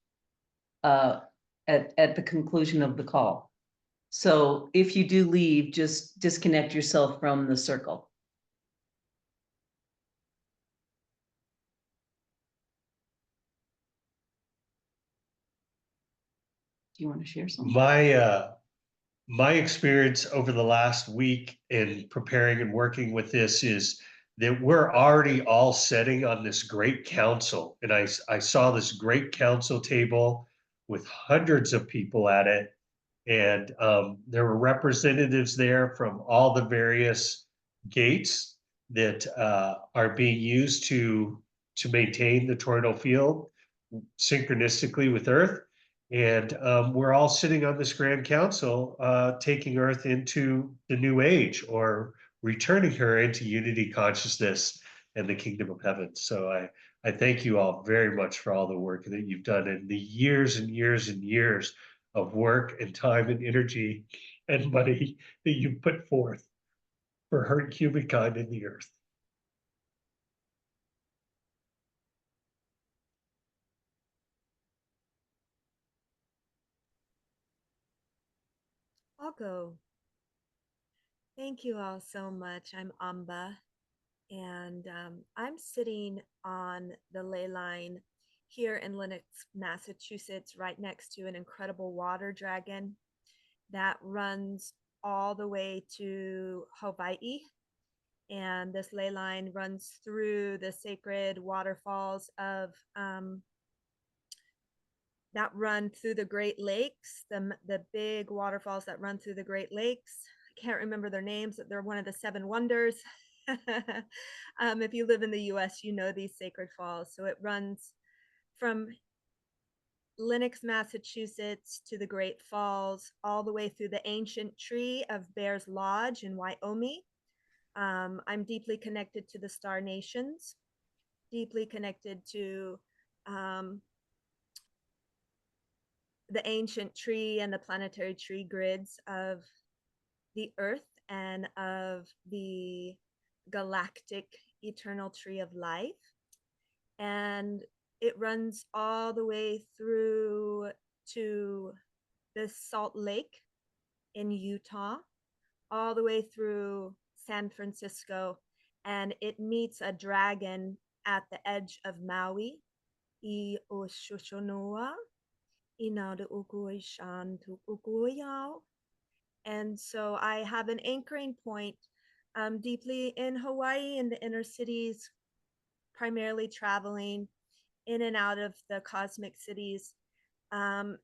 at the conclusion of the call. So if you do leave, just disconnect yourself from the circle. Do you want to share something? My experience over the last week in preparing and working with this is that we're already all sitting on this great council. And I saw this great council table with hundreds of people at it. And there were representatives there from all the various gates that are being used to maintain the toroidal field synchronistically with Earth. And we're all sitting on this Grand Council, taking Earth into the new age, or returning her into unity consciousness and the kingdom of heaven. So I thank you all very much for all the work that you've done, and the years and years and years of work and time and energy and money that you've put forth for her humankind in the Earth. I'll go. Thank you all so much. I'm Amba, and I'm sitting on the ley line here in Lenox, Massachusetts, right next to an incredible water dragon that runs all the way to Hawaii. And this ley line runs through the sacred waterfalls of that run through the Great Lakes, the big waterfalls that run through the Great Lakes. I can't remember their names. They're one of the 7 wonders. If you live in the US, you know these sacred falls. So it runs from Lenox, Massachusetts to the Great Falls, all the way through the ancient tree of Bear's Lodge in Wyoming. I'm deeply connected to the Star Nations, deeply connected to the ancient tree and the planetary tree grids of the Earth and of the galactic eternal tree of life. And it runs all the way through to the Salt Lake in Utah, all the way through San Francisco, and it meets a dragon at the edge of Maui, I Oshoshonoa. And so I have an anchoring point deeply in Hawaii, in the inner cities, primarily traveling in and out of the cosmic cities. In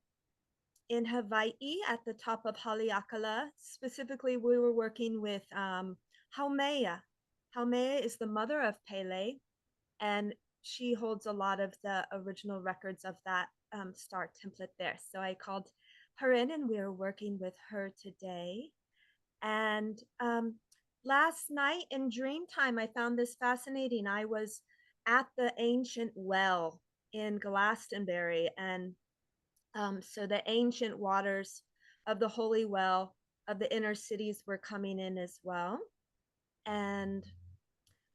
Hawaii, at the top of Haleakala, specifically, we were working with Haumea. Haumea is the mother of Pele, and she holds a lot of the original records of that star template there. So I called her in, and we are working with her today. And last night in dream time, I found this fascinating. I was at the ancient well in Glastonbury, and so the ancient waters of the holy well of the inner cities were coming in as well. And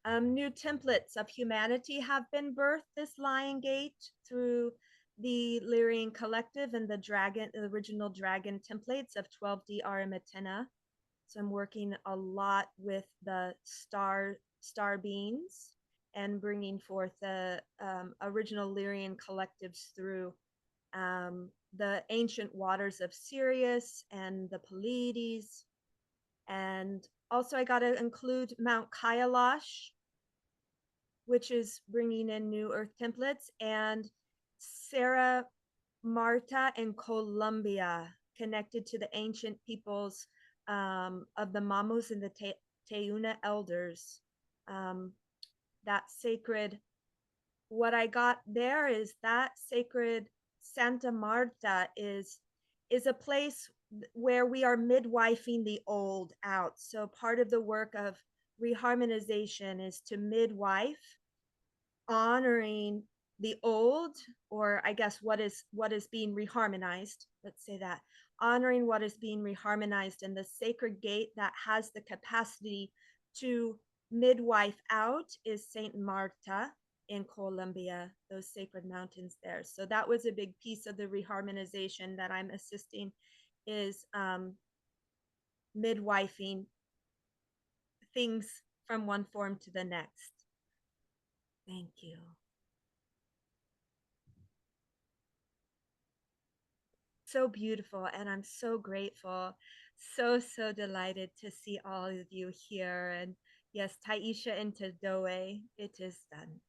new templates of humanity have been birthed this Lion Gate through the Lyrian Collective and the original dragon templates of 12DR and Matena. So I'm working a lot with the star beings and bringing forth the original Lyrian collectives through the ancient waters of Sirius and the Pleiades. And also I got to include Mount Kailash, which is bringing in new earth templates, and Sarah Marta in Colombia, connected to the ancient peoples of the Mamus and the Teuna elders. That sacred, what I got there is that sacred Santa Marta is a place where we are midwifing the old out. So part of the work of reharmonization is to midwife, honoring the old, or I guess what is being reharmonized, let's say that, honoring what is being reharmonized, and the sacred gate that has the capacity to midwife out is Saint Marta in Colombia, those sacred mountains there. So that was a big piece of the reharmonization that I'm assisting, is midwifing things from one form to the next. Thank you. So beautiful, and I'm so grateful, so delighted to see all of you here. And yes, Taisha into Doe, it is done.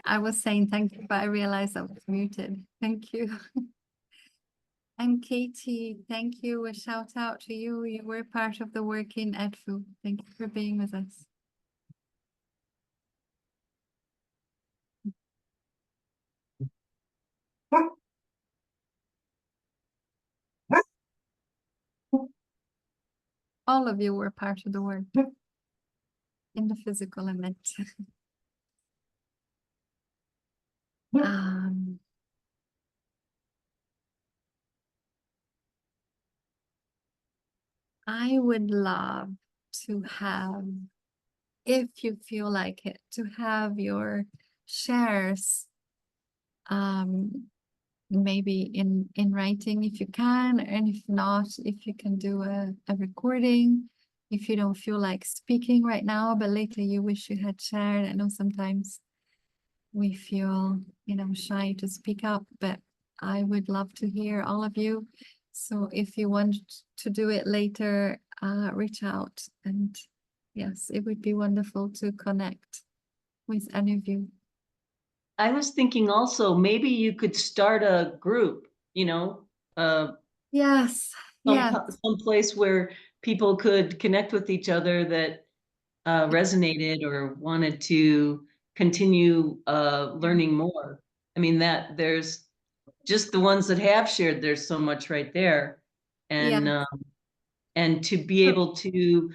I was saying thank you, but I realized I was muted. Thank you. And Katie, thank you. A shout out to you. You were part of the work in Edfu. Thank you for being with us. All of you were part of the work in the physical event. I would love to have, if you feel like it, to have your shares maybe in writing if you can, and if not, if you can do a recording, if you don't feel like speaking right now, but later you wish you had shared. I know sometimes we feel, shy to speak up, but I would love to hear all of you. So if you want to do it later, reach out, and yes, it would be wonderful to connect with any of you. I was thinking also, maybe you could start a group, Yes, some place where people could connect with each other that resonated or wanted to continue learning more. I mean, that there's just the ones that have shared, there's so much right there. And and to be able to,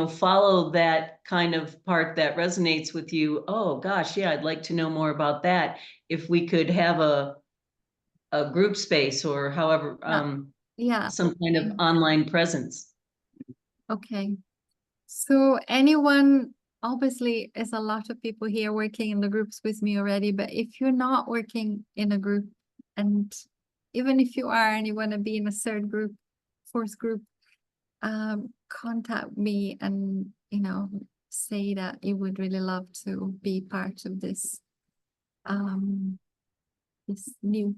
follow that kind of part that resonates with you. Oh gosh, yeah, I'd like to know more about that. If we could have a group space, or however, some kind of online presence. Okay. So anyone, obviously, there's a lot of people here working in the groups with me already, but if you're not working in a group, and even if you are and you want to be in a third group, fourth group, contact me and, say that you would really love to be part of this, this new.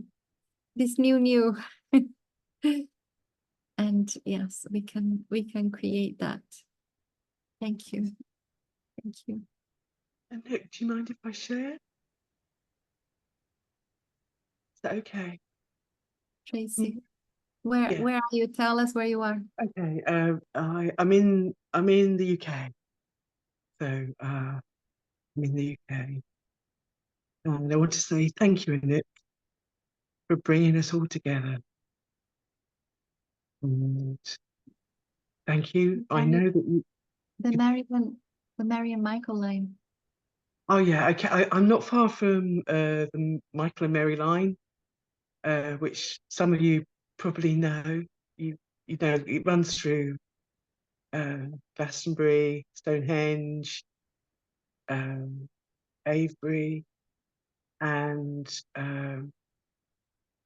And yes, we can create that. Thank you. Thank you. And Nick, do you mind if I share? Is that okay? Tracy, where Yeah. are you? Tell us where you are. Okay. I'm in the UK. So I'm in the UK. And I want to say thank you, Nick, for bringing us all together. And thank you. I know that you. The Mary and Michael line. Oh yeah. Okay. I'm not far from the Michael and Mary line, which some of you probably know. You know it runs through Glastonbury, Stonehenge, Avebury, and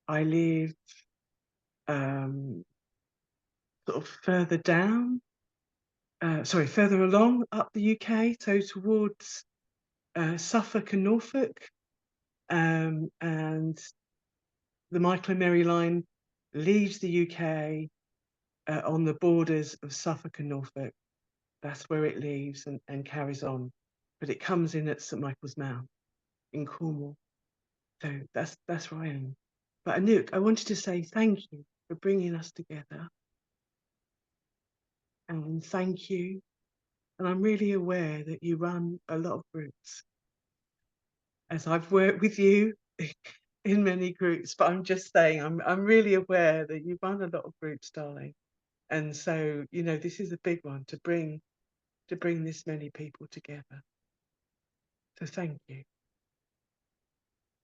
I live sort of further down, further along up the UK, so towards Suffolk and Norfolk, and the Michael and Mary line leaves the UK on the borders of Suffolk and Norfolk. That's where it leaves and carries on, but it comes in at St Michael's Mount in Cornwall. So that's where I am. But Anouk, I wanted to say thank you for bringing us together. And thank you. And I'm really aware that you run a lot of groups, as I've worked with you in many groups, but I'm just saying, I'm really aware that you run a lot of groups, darling. And so, you know, this is a big one to bring this many people together. So thank you.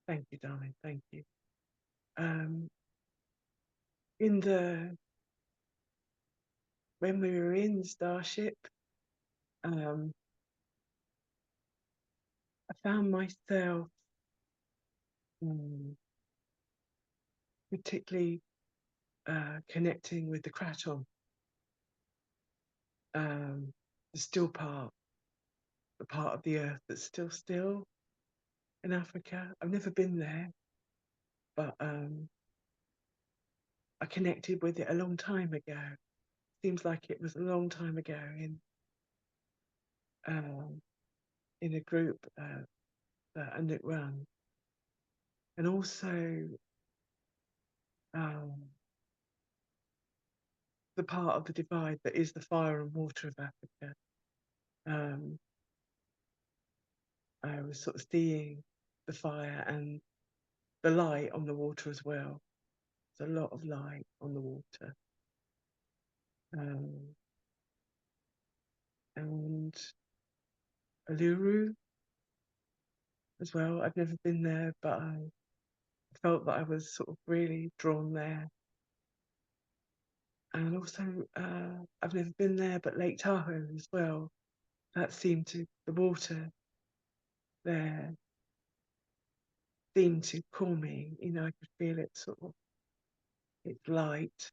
Thank you, darling. Thank you. When we were in Starship, I found myself particularly connecting with the Kraton, the still part, the part of the Earth that's still in Africa. I've never been there, but I connected with it a long time ago. Seems like it was a long time ago in a group that Anouk ran, and also the part of the divide that is the fire and water of Africa. I was sort of seeing the fire and the light on the water as well. There's a lot of light on the water. And Uluru as well. I've never been there, but I felt that I was sort of really drawn there. And also, I've never been there, but Lake Tahoe as well. That seemed to, the water there seemed to call me. You know, I could feel it sort of, it's light.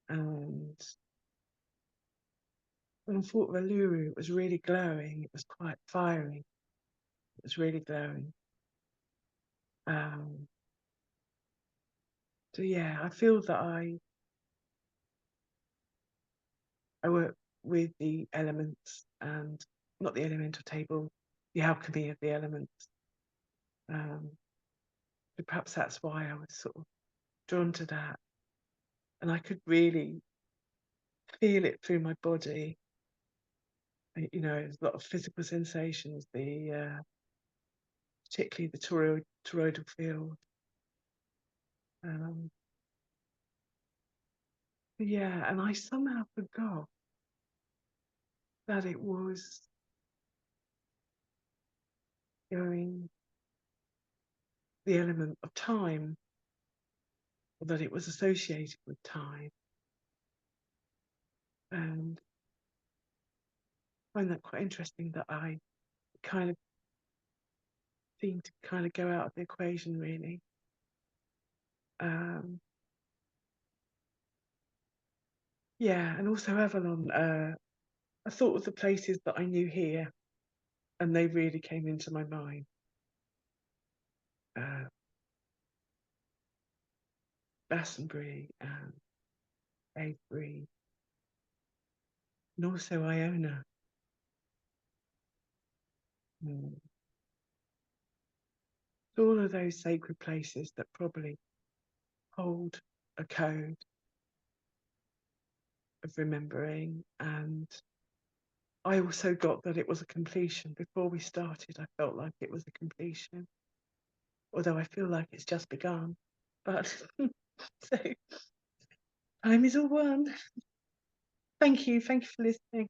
And when I thought of Uluru, it was really glowing. It was quite fiery. It was really glowing. So yeah, I feel that I work with the elements and not the elemental table, the alchemy of the elements. But perhaps that's why I was sort of drawn to that. And I could really feel it through my body. You know, there's a lot of physical sensations, particularly the toroidal field. Yeah, and I somehow forgot that it was going the element of time, or that it was associated with time. And I find that quite interesting that I kind of seem to kind of go out of the equation, really. Yeah, and also Avalon, I thought of the places that I knew here, and they really came into my mind. Glastonbury and Avebury, and also Iona. all of those sacred places that probably hold a code of remembering. And I also got that it was a completion. Before we started, I felt like it was a completion, although I feel like it's just begun. But so time is all one. Thank you for listening.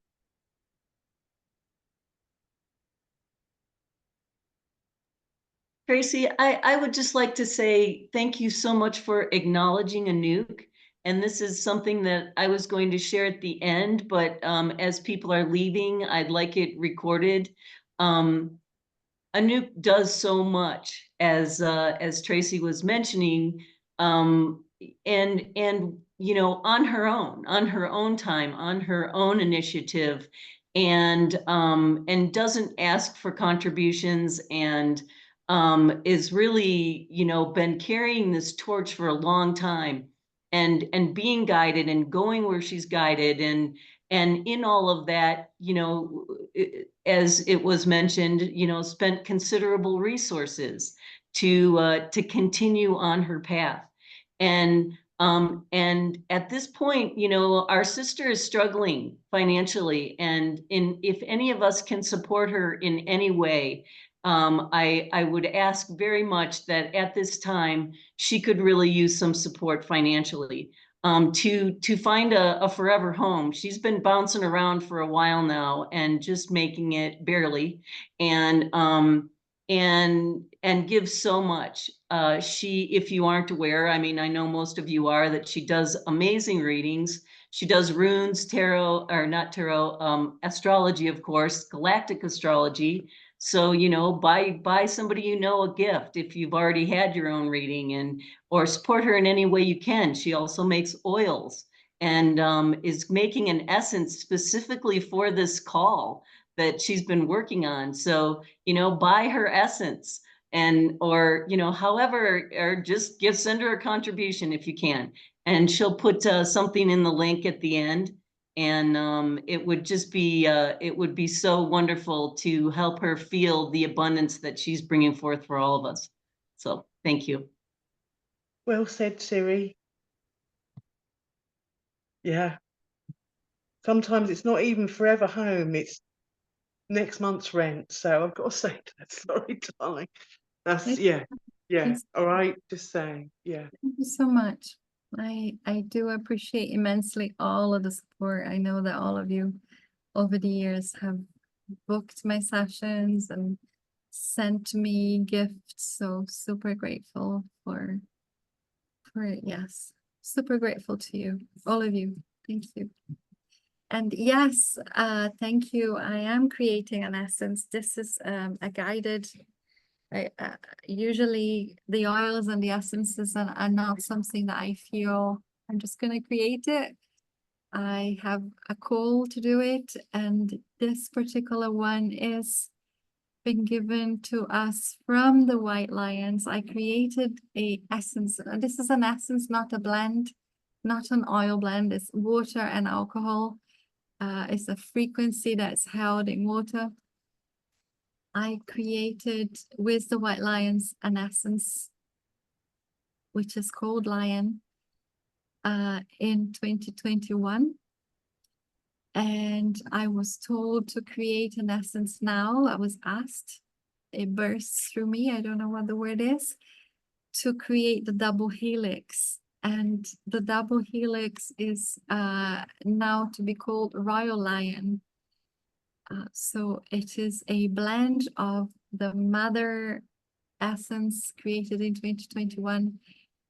Tracy, I would just like to say thank you so much for acknowledging Anouk. And this is something that I was going to share at the end, but as people are leaving, I'd like it recorded. Anouk does so much, as Tracy was mentioning, and you know, on her own time, on her own initiative, and doesn't ask for contributions, and is really, you know, been carrying this torch for a long time, and being guided and going where she's guided, and in all of that, you know, as it was mentioned, you know, spent considerable resources to continue on her path. And at this point, you know, our sister is struggling financially, and if any of us can support her in any way, I would ask very much that at this time she could really use some support financially, to find a forever home. She's been bouncing around for a while now and just making it barely, and gives so much. She, if you aren't aware, I mean, I know most of you are, that she does amazing readings. She does runes, tarot, or not tarot, astrology, of course, galactic astrology. So, you know, buy somebody you know a gift if you've already had your own reading, and or support her in any way you can. She also makes oils, and is making an essence specifically for this call that she's been working on. So, you know, buy her essence, and or, you know, however, or just send her a contribution if you can, and she'll put something in the link at the end. And it would just be it would be so wonderful to help her feel the abundance that she's bringing forth for all of us. So thank you. Well said, Siri. Yeah. Sometimes it's not even forever home, it's next month's rent. So I've got to say that. Sorry, darling. That's, yeah. All right. Just saying. Yeah. Thank you so much. I do appreciate immensely all of the support. I know that all of you over the years have booked my sessions and sent me gifts. So super grateful for yes, super grateful to you, all of you. Thank you. And yes, thank you. I am creating an essence. This is a guided. Usually the oils and the essences are not something that I feel I'm just going to create it. I have a call to do it, and this particular one is been given to us from the White Lions. I created a essence, and this is an essence, not a blend, not an oil blend. It's water and alcohol. It's a frequency that's held in water. I created with the White Lions an essence, which is called Lion, in 2021. And I was told to create an essence now. I was asked, it bursts through me, I don't know what the word is, to create the double helix. And the double helix is now to be called Royal Lion. So it is a blend of the mother essence created in 2021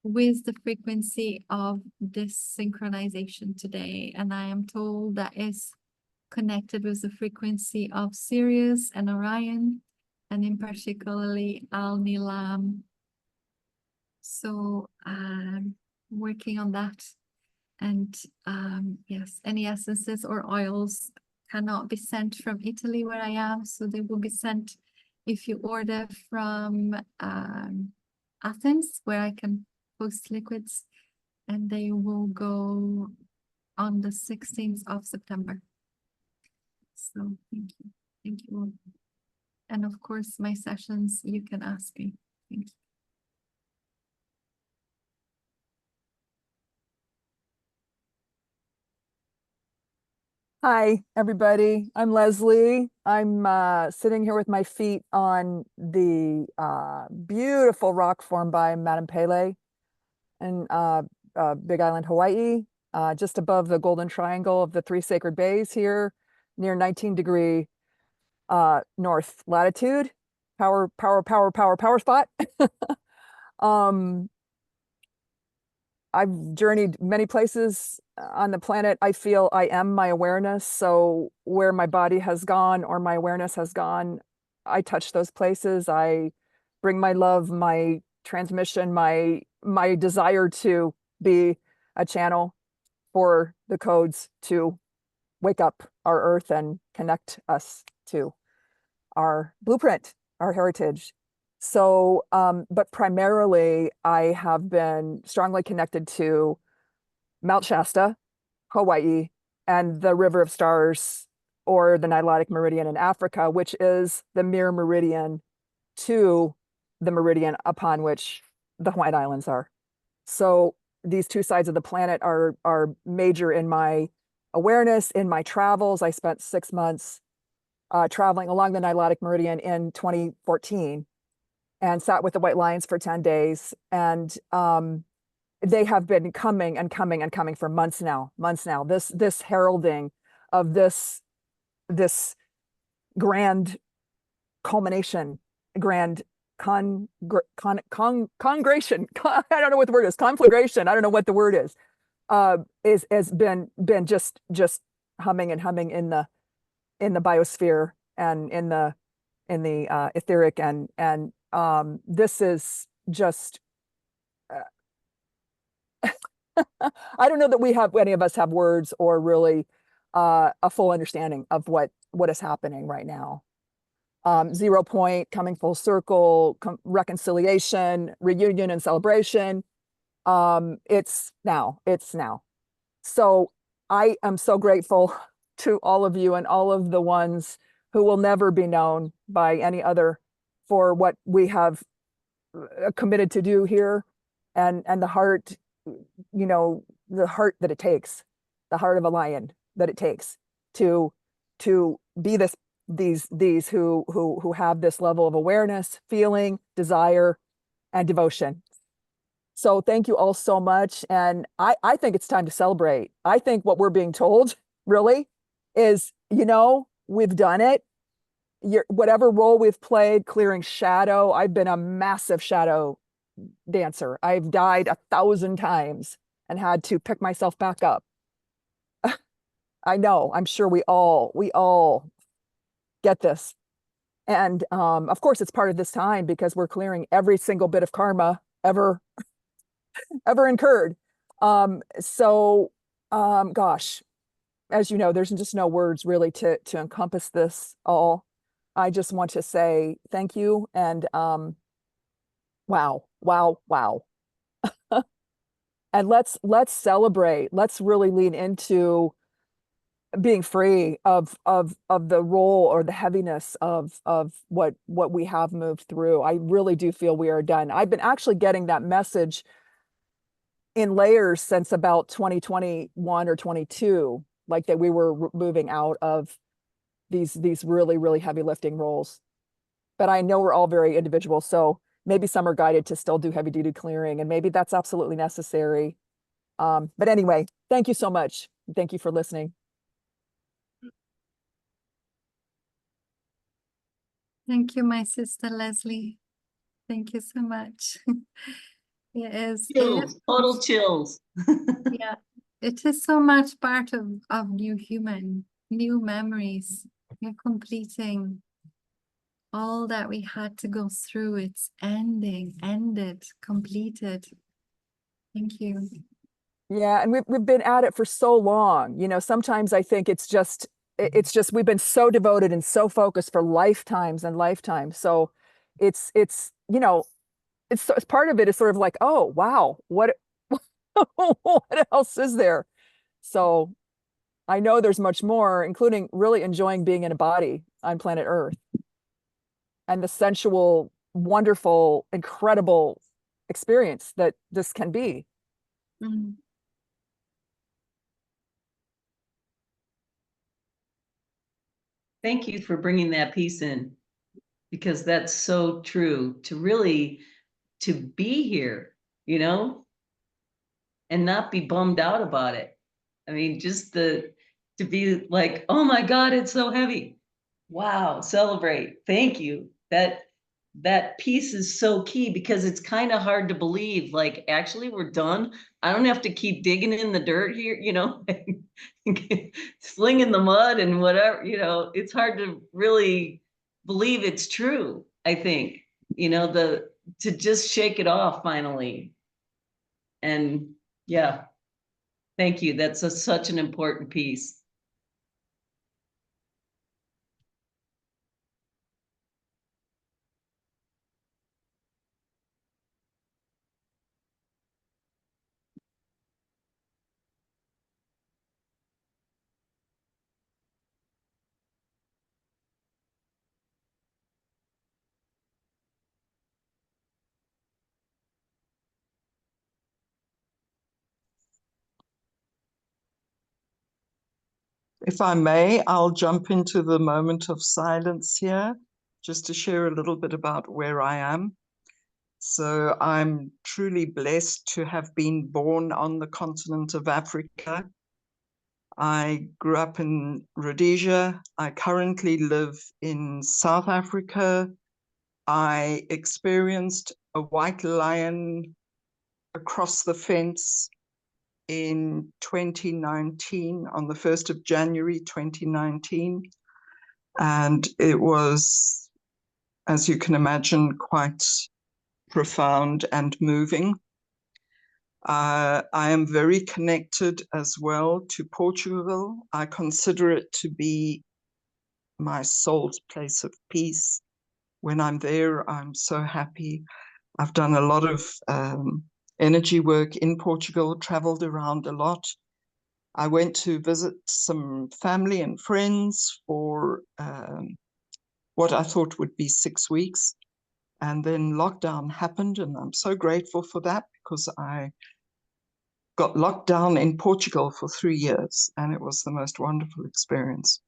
with the frequency of this synchronization today. And I am told that is connected with the frequency of Sirius and Orion, and in particularly Alnilam. So I'm working on that. And yes, any essences or oils cannot be sent from Italy where I am, so they will be sent if you order from Athens, where I can post liquids, and they will go on the 16th of September. So thank you all. And of course, my sessions, you can ask me. Thank you. Hi, everybody. I'm Leslie. I'm sitting here with my feet on the beautiful rock formed by Madame Pele in Big Island, Hawaii, just above the Golden Triangle of the three sacred bays here, near 19° north latitude. Power spot. I've journeyed many places on the planet. I feel I am my awareness. So where my body has gone or my awareness has gone, I touch those places. I bring my love, my transmission, my desire to be a channel for the codes to wake up our earth and connect us to our blueprint, our heritage. So, but primarily I have been strongly connected to Mount Shasta, Hawaii, and the River of Stars, or the Nilotic Meridian in Africa, which is the mirror meridian to the meridian upon which the White Islands are. So these two sides of the planet are major in my awareness, in my travels. I spent 6 months traveling along the Nilotic Meridian in 2014 and sat with the White Lions for 10 days. And they have been coming and coming and coming for months now. This heralding of this grand culmination, grand congregation. I don't know what the word is. Conflagration. I don't know what the word is. Has been just humming and humming in the biosphere and in the etheric, and this is just I don't know that any of us have words or really a full understanding of what is happening right now. 0 point, coming full circle, reconciliation, reunion, and celebration. It's now. So I am so grateful to all of you and all of the ones who will never be known by any other for what we have committed to do here, and the heart, the heart that it takes, the heart of a lion that it takes to be these who have this level of awareness, feeling, desire, and devotion. So thank you all so much. And I think it's time to celebrate. I think what we're being told really is, we've done it. Whatever role we've played, clearing shadow. I've been a massive shadow dancer. I've died 1,000 times and had to pick myself back up. I know, I'm sure we all get this. And of course, it's part of this time because we're clearing every single bit of karma ever incurred. Gosh, as you know, there's just no words really to encompass this all. I just want to say thank you, and wow. And let's celebrate. Let's really lean into being free of the role or the heaviness of what we have moved through. I really do feel we are done. I've been actually getting that message in layers since about 2021 or 22, like that we were moving out of these really, really heavy lifting roles. But I know we're all very individual, so maybe some are guided to still do heavy duty clearing, and maybe that's absolutely necessary. But anyway, thank you so much. Thank you for listening. Thank you, my sister Leslie. Thank you so much. It is Total chills. yeah, it is so much part of new human, new memories. You're completing all that we had to go through. It's ended, completed. Thank you. Yeah, and we've been at it for so long. Sometimes I think it's just we've been so devoted and so focused for lifetimes and lifetimes. So it's part of it is sort of like, oh wow, what what else is there? So I know there's much more, including really enjoying being in a body on planet Earth and the sensual wonderful, incredible experience that this can be. Mm. Thank you for bringing that piece in, because that's so true, to really, to be here, you know, and not be bummed out about it. I mean, just to be like, oh my God, it's so heavy. Wow, celebrate. Thank you. That piece is so key, because it's kind of hard to believe, like, actually we're done. I don't have to keep digging in the dirt here, you know, slinging the mud and whatever, you know, it's hard to really believe it's true, I think, you know, to just shake it off finally. And yeah, thank you. That's such an important piece. If I may, I'll jump into the moment of silence here, just to share a little bit about where I am. So I'm truly blessed to have been born on the continent of Africa. I grew up in Rhodesia. I currently live in South Africa. I experienced a white lion across the fence in 2019, on the 1st of January 2019. And it was, as you can imagine, quite profound and moving. I am very connected as well to Portugal. I consider it to be my soul's place of peace. When I'm there, I'm so happy. I've done a lot of energy work in Portugal, traveled around a lot. I went to visit some family and friends for what I thought would be 6 weeks. And then lockdown happened, and I'm so grateful for that, because I got locked down in Portugal for 3 years, and it was the most wonderful experience.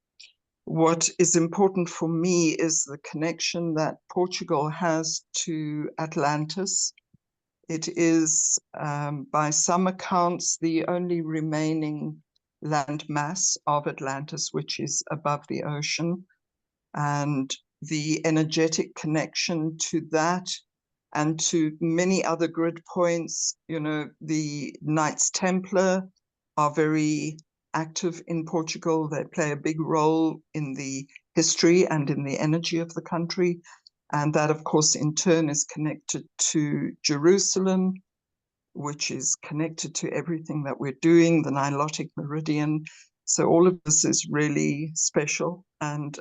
What is important for me is the connection that Portugal has to Atlantis. It is, by some accounts, the only remaining land mass of Atlantis, which is above the ocean. And the energetic connection to that and to many other grid points, you know, the Knights Templar are very active in Portugal. They play a big role in the history and in the energy of the country. And that, of course, in turn is connected to Jerusalem, which is connected to everything that we're doing, the Nilotic Meridian. So all of this is really special. And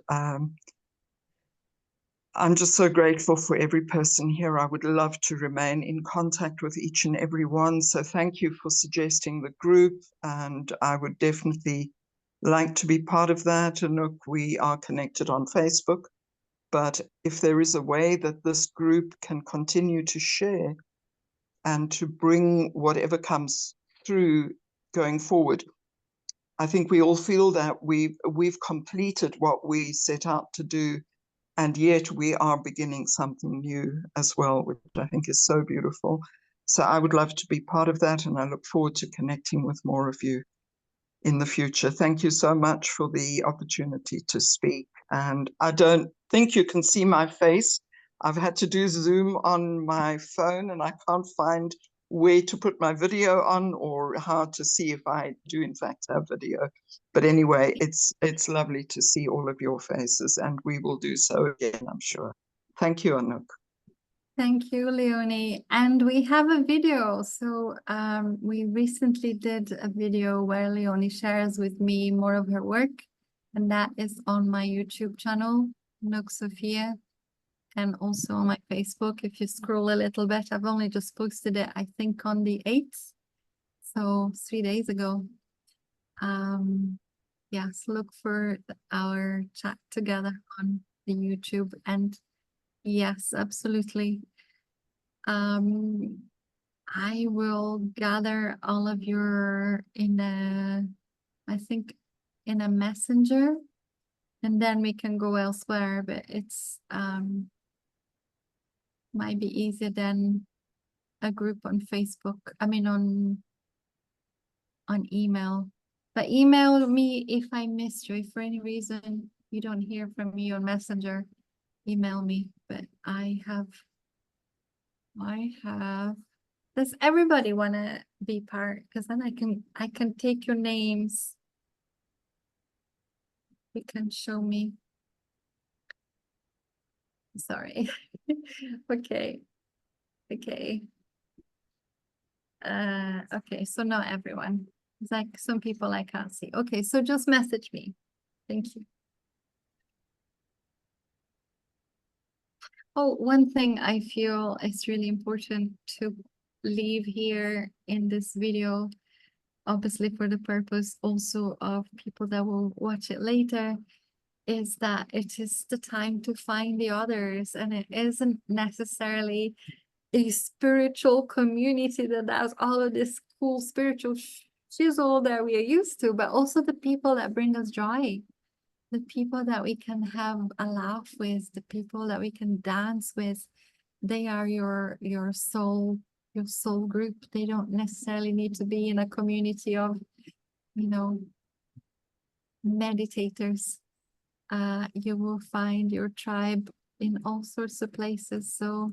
I'm just so grateful for every person here. I would love to remain in contact with each and every one. So thank you for suggesting the group. And I would definitely like to be part of that. And look, we are connected on Facebook. But if there is a way that this group can continue to share and to bring whatever comes through going forward, I think we all feel that we've completed what we set out to do, and yet we are beginning something new as well, which I think is so beautiful. So I would love to be part of that, and I look forward to connecting with more of you in the future. Thank you so much for the opportunity to speak. And I don't think you can see my face. I've had to do Zoom on my phone, and I can't find where to put my video on or how to see if I do in fact have video. But anyway, it's lovely to see all of your faces, and we will do so again, I'm sure. Thank you, Anouk. Thank you, Leonie. And we have a video. So we recently did a video where Leonie shares with me more of her work. And that is on my YouTube channel, Anouk Sophia, and also on my Facebook. If you scroll a little bit, I've only just posted it, I think, on the 8th. So 3 days ago. Yes, look for our chat together on the YouTube, and Yes, absolutely. I will gather all of your I think in a messenger, and then we can go elsewhere, but it's might be easier than a group on Facebook. I mean on email. But email me if I missed you. If for any reason you don't hear from me on Messenger, email me. But I have does everybody wanna be part? Because then I can take your names. You can show me. Sorry. Okay. Okay. Okay, so not everyone. It's like some people I can't see. Okay, so just message me. Thank you. Oh, one thing I feel is really important to leave here in this video, obviously for the purpose also of people that will watch it later, is that it is the time to find the others, and it isn't necessarily a spiritual community that does all of this cool spiritual shizzle that we are used to, but also the people that bring us joy, the people that we can have a laugh with, the people that we can dance with. They are your soul group. They don't necessarily need to be in a community of, you know, meditators. You will find your tribe in all sorts of places. So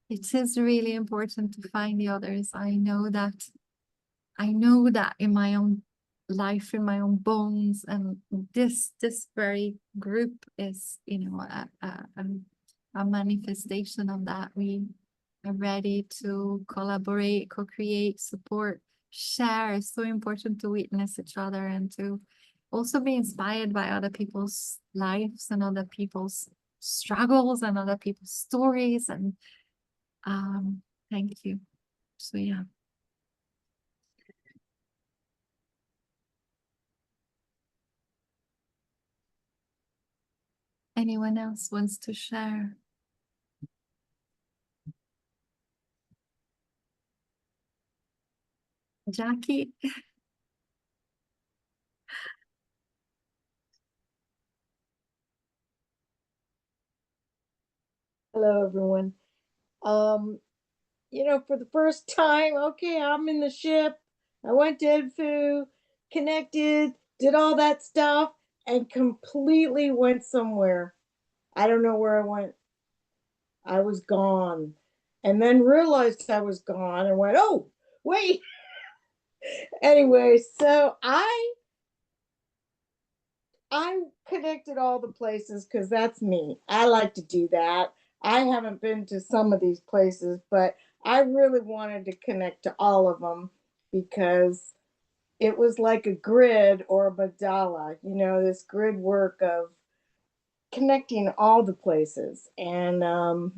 it is really important to find the others. I know that in my own life, in my own bones, and this very group is, you know, a manifestation of that. We are ready to collaborate, co-create, support, share. It's so important to witness each other and to also be inspired by other people's lives and other people's struggles and other people's stories. And thank you. So yeah. Anyone else wants to share? Jackie? Hello, everyone. You know, for the first time, okay, I'm in the ship. I went to Edfu, connected, did all that stuff, and completely went somewhere. I don't know where I went. I was gone. And then realized I was gone and went, oh, wait. Anyway, so I connected all the places because that's me. I like to do that. I haven't been to some of these places, but I really wanted to connect to all of them because it was like a grid or a mandala, you know, this grid work of connecting all the places. And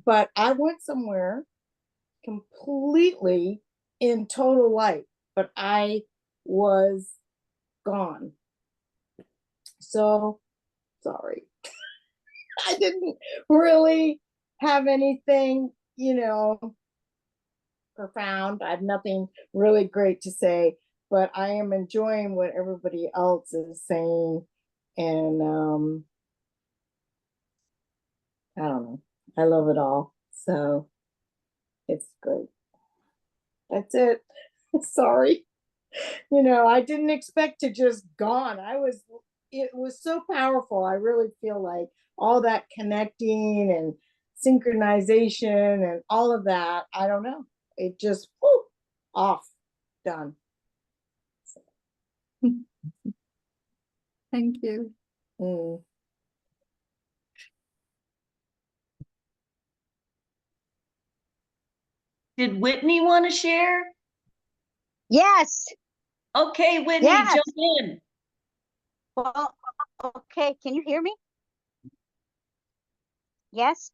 but I went somewhere completely in total light, but I was gone. So sorry. I didn't really have anything, you know, profound. I have nothing really great to say, but I am enjoying what everybody else is saying. And I don't know. I love it all. So it's great. That's it. Sorry. You know, I didn't expect to just gone. It was so powerful. I really feel like all that connecting and synchronization and all of that, I don't know. It just off, done. Thank you. Did Whitney want to share? Yes. Okay, Whitney, Yes. jump in. Well, okay. Can you hear me? Yes.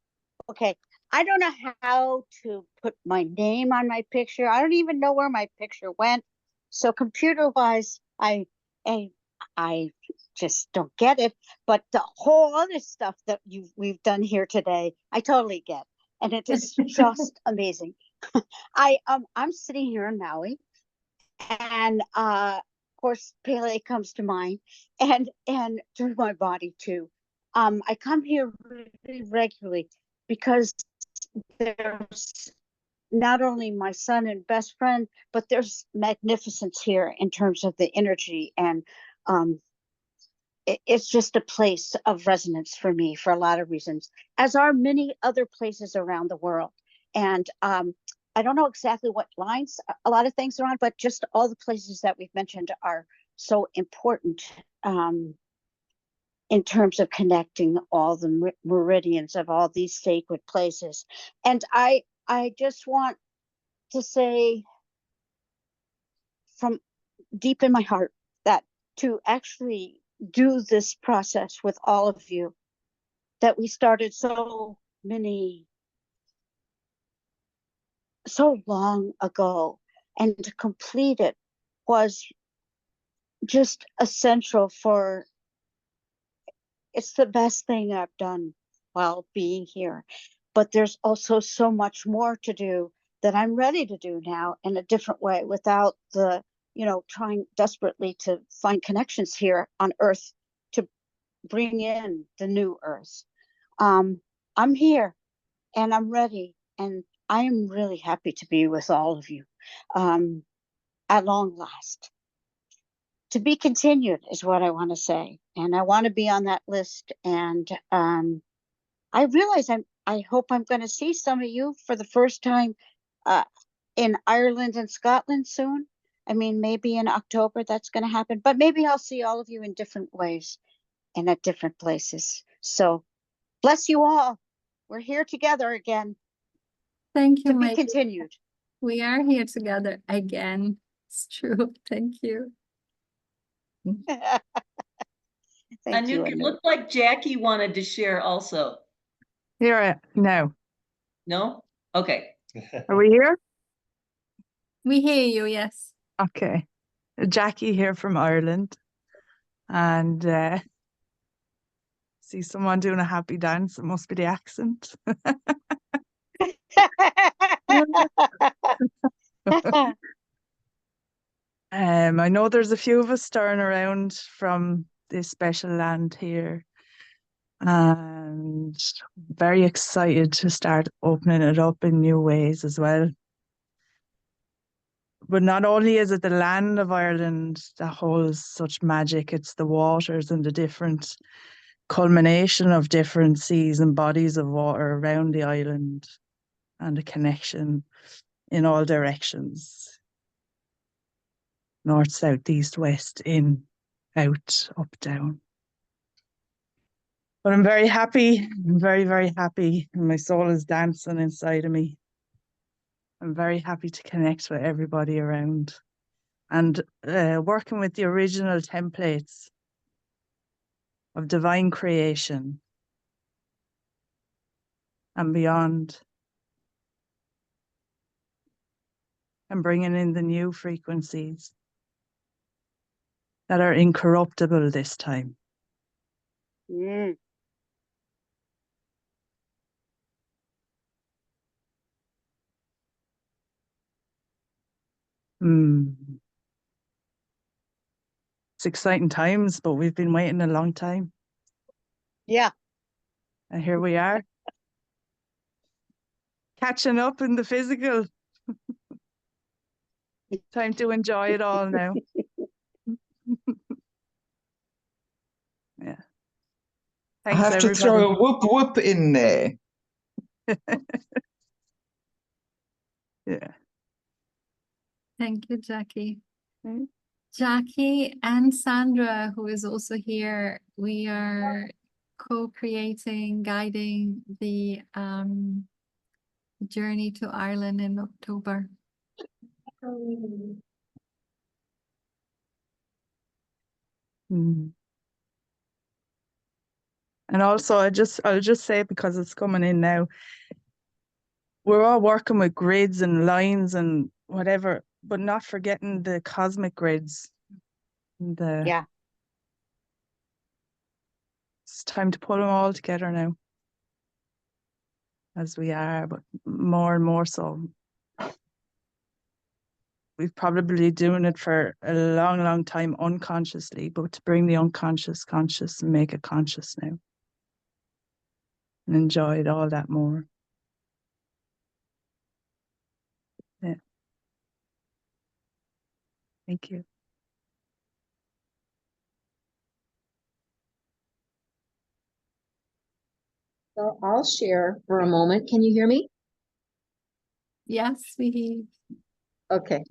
Okay. I don't know how to put my name on my picture. I don't even know where my picture went. So computer-wise, I I just don't get it. But the whole other stuff that we've done here today, I totally get. And it is just amazing. I'm sitting here in Maui, and of course Pele comes to mind, and through my body too. I come here really regularly because there's not only my son and best friend, but there's magnificence here in terms of the energy, and it's just a place of resonance for me for a lot of reasons, as are many other places around the world. And I don't know exactly what lines a lot of things are on, but just all the places that we've mentioned are so important in terms of connecting all the meridians of all these sacred places. And I just want to say from deep in my heart that to actually do this process with all of you that we started so long ago, and to complete it was just essential for, it's the best thing I've done while being here. But there's also so much more to do that I'm ready to do now in a different way, without the, trying desperately to find connections here on Earth to bring in the new Earth. I'm here and I'm ready, and I am really happy to be with all of you at long last. To be continued is what I want to say, and I want to be on that list. And I realize I hope I'm going to see some of you for the first time in Ireland and Scotland soon. I mean, maybe in October that's going to happen, but maybe I'll see all of you in different ways and at different places. So bless you all. We're here together again. Thank you, To be Meissa. continued. We are here together again. It's true. Thank you. Thank you. Anouk, it looked like Jackie wanted to share also. Here, no. No? Okay. Are we here? We hear you, yes. Okay. Jackie here from Ireland. And see someone doing a happy dance. It must be the accent. I know there's a few of us stirring around from this special land here. And very excited to start opening it up in new ways as well. But not only is it the land of Ireland that holds such magic, it's the waters and the different culmination of different seas and bodies of water around the island, and a connection in all directions. North, south, east, west, in, out, up, down. But I'm very happy. I'm very, very happy. And my soul is dancing inside of me. I'm very happy to connect with everybody around, and working with the original templates of divine creation and beyond, and bringing in the new frequencies that are incorruptible this time. Mm. It's exciting times, but we've been waiting a long time. Yeah. And here we are. Catching up in the physical. Time to enjoy it all now. Yeah. I Thanks, have to everybody. throw a whoop whoop in there. Yeah. Thank you, Jackie. Jackie and Sandra, who is also here, we are co-creating, guiding the journey to Ireland in October. And also, I'll just say, because it's coming in now, we're all working with grids and lines and whatever, but not forgetting the cosmic grids. Yeah. time to pull them all together now, as we are, but more and more so. We've probably doing it for a long, long time unconsciously, but to bring the unconscious conscious and make it conscious now. And enjoy it all that more. Yeah. Thank you. So I'll share for a moment. Can you hear me? Yes, we Okay.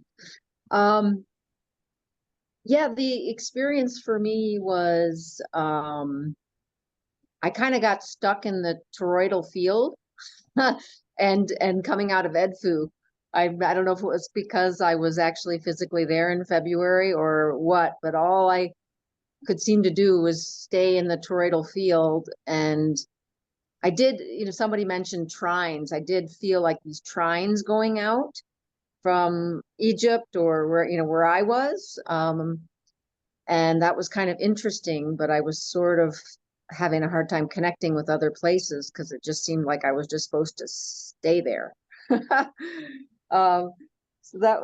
Yeah, the experience for me was I kind of got stuck in the toroidal field and coming out of Edfu. I don't know if it was because I was actually physically there in February or what, but all I could seem to do was stay in the toroidal field. And I did, somebody mentioned trines. I did feel like these trines going out from Egypt or where I was. And that was kind of interesting, but I was sort of having a hard time connecting with other places because it just seemed like I was just supposed to stay there. So that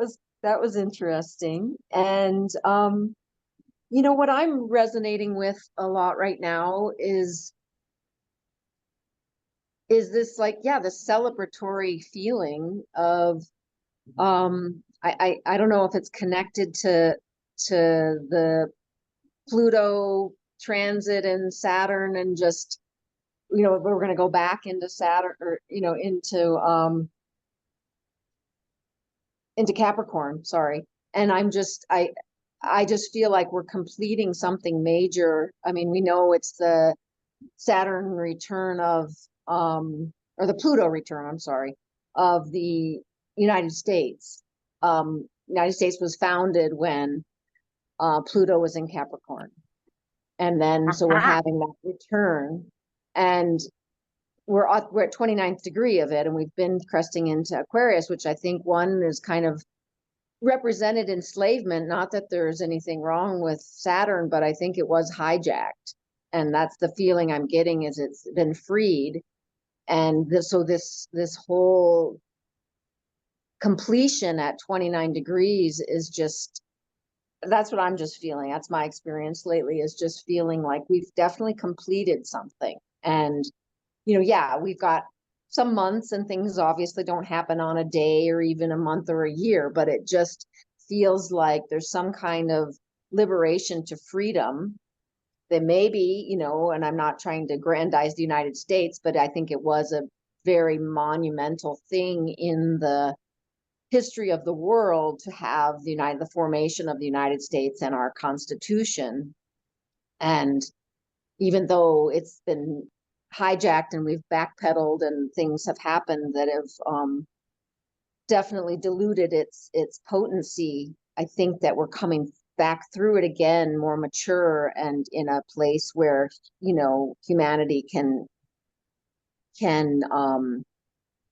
was interesting. And what I'm resonating with a lot right now is this the celebratory feeling of I don't know if it's connected to the Pluto transit and Saturn, and just we're going to go back into Saturn or into Capricorn, sorry. And I just feel like we're completing something major. I mean, we know it's the Saturn return of or the Pluto return, I'm sorry, of the United States. United States was founded when Pluto was in Capricorn. And then so we're having that return, and we're at 29th degree of it, and we've been cresting into Aquarius, which I think one is kind of represented enslavement. Not that there's anything wrong with Saturn, but I think it was hijacked, and that's the feeling I'm getting, is it's been freed. And so this whole completion at 29 degrees is just, that's what I'm just feeling. That's my experience lately, is just feeling like we've definitely completed something. And yeah, we've got some months and things obviously don't happen on a day or even a month or a year, but it just feels like there's some kind of liberation to freedom that maybe, and I'm not trying to grandize the United States, but I think it was a very monumental thing in the history of the world to have the formation of the United States and our Constitution. And even though it's been hijacked and we've backpedaled and things have happened that have definitely diluted its potency, I think that we're coming back through it again, more mature and in a place where humanity can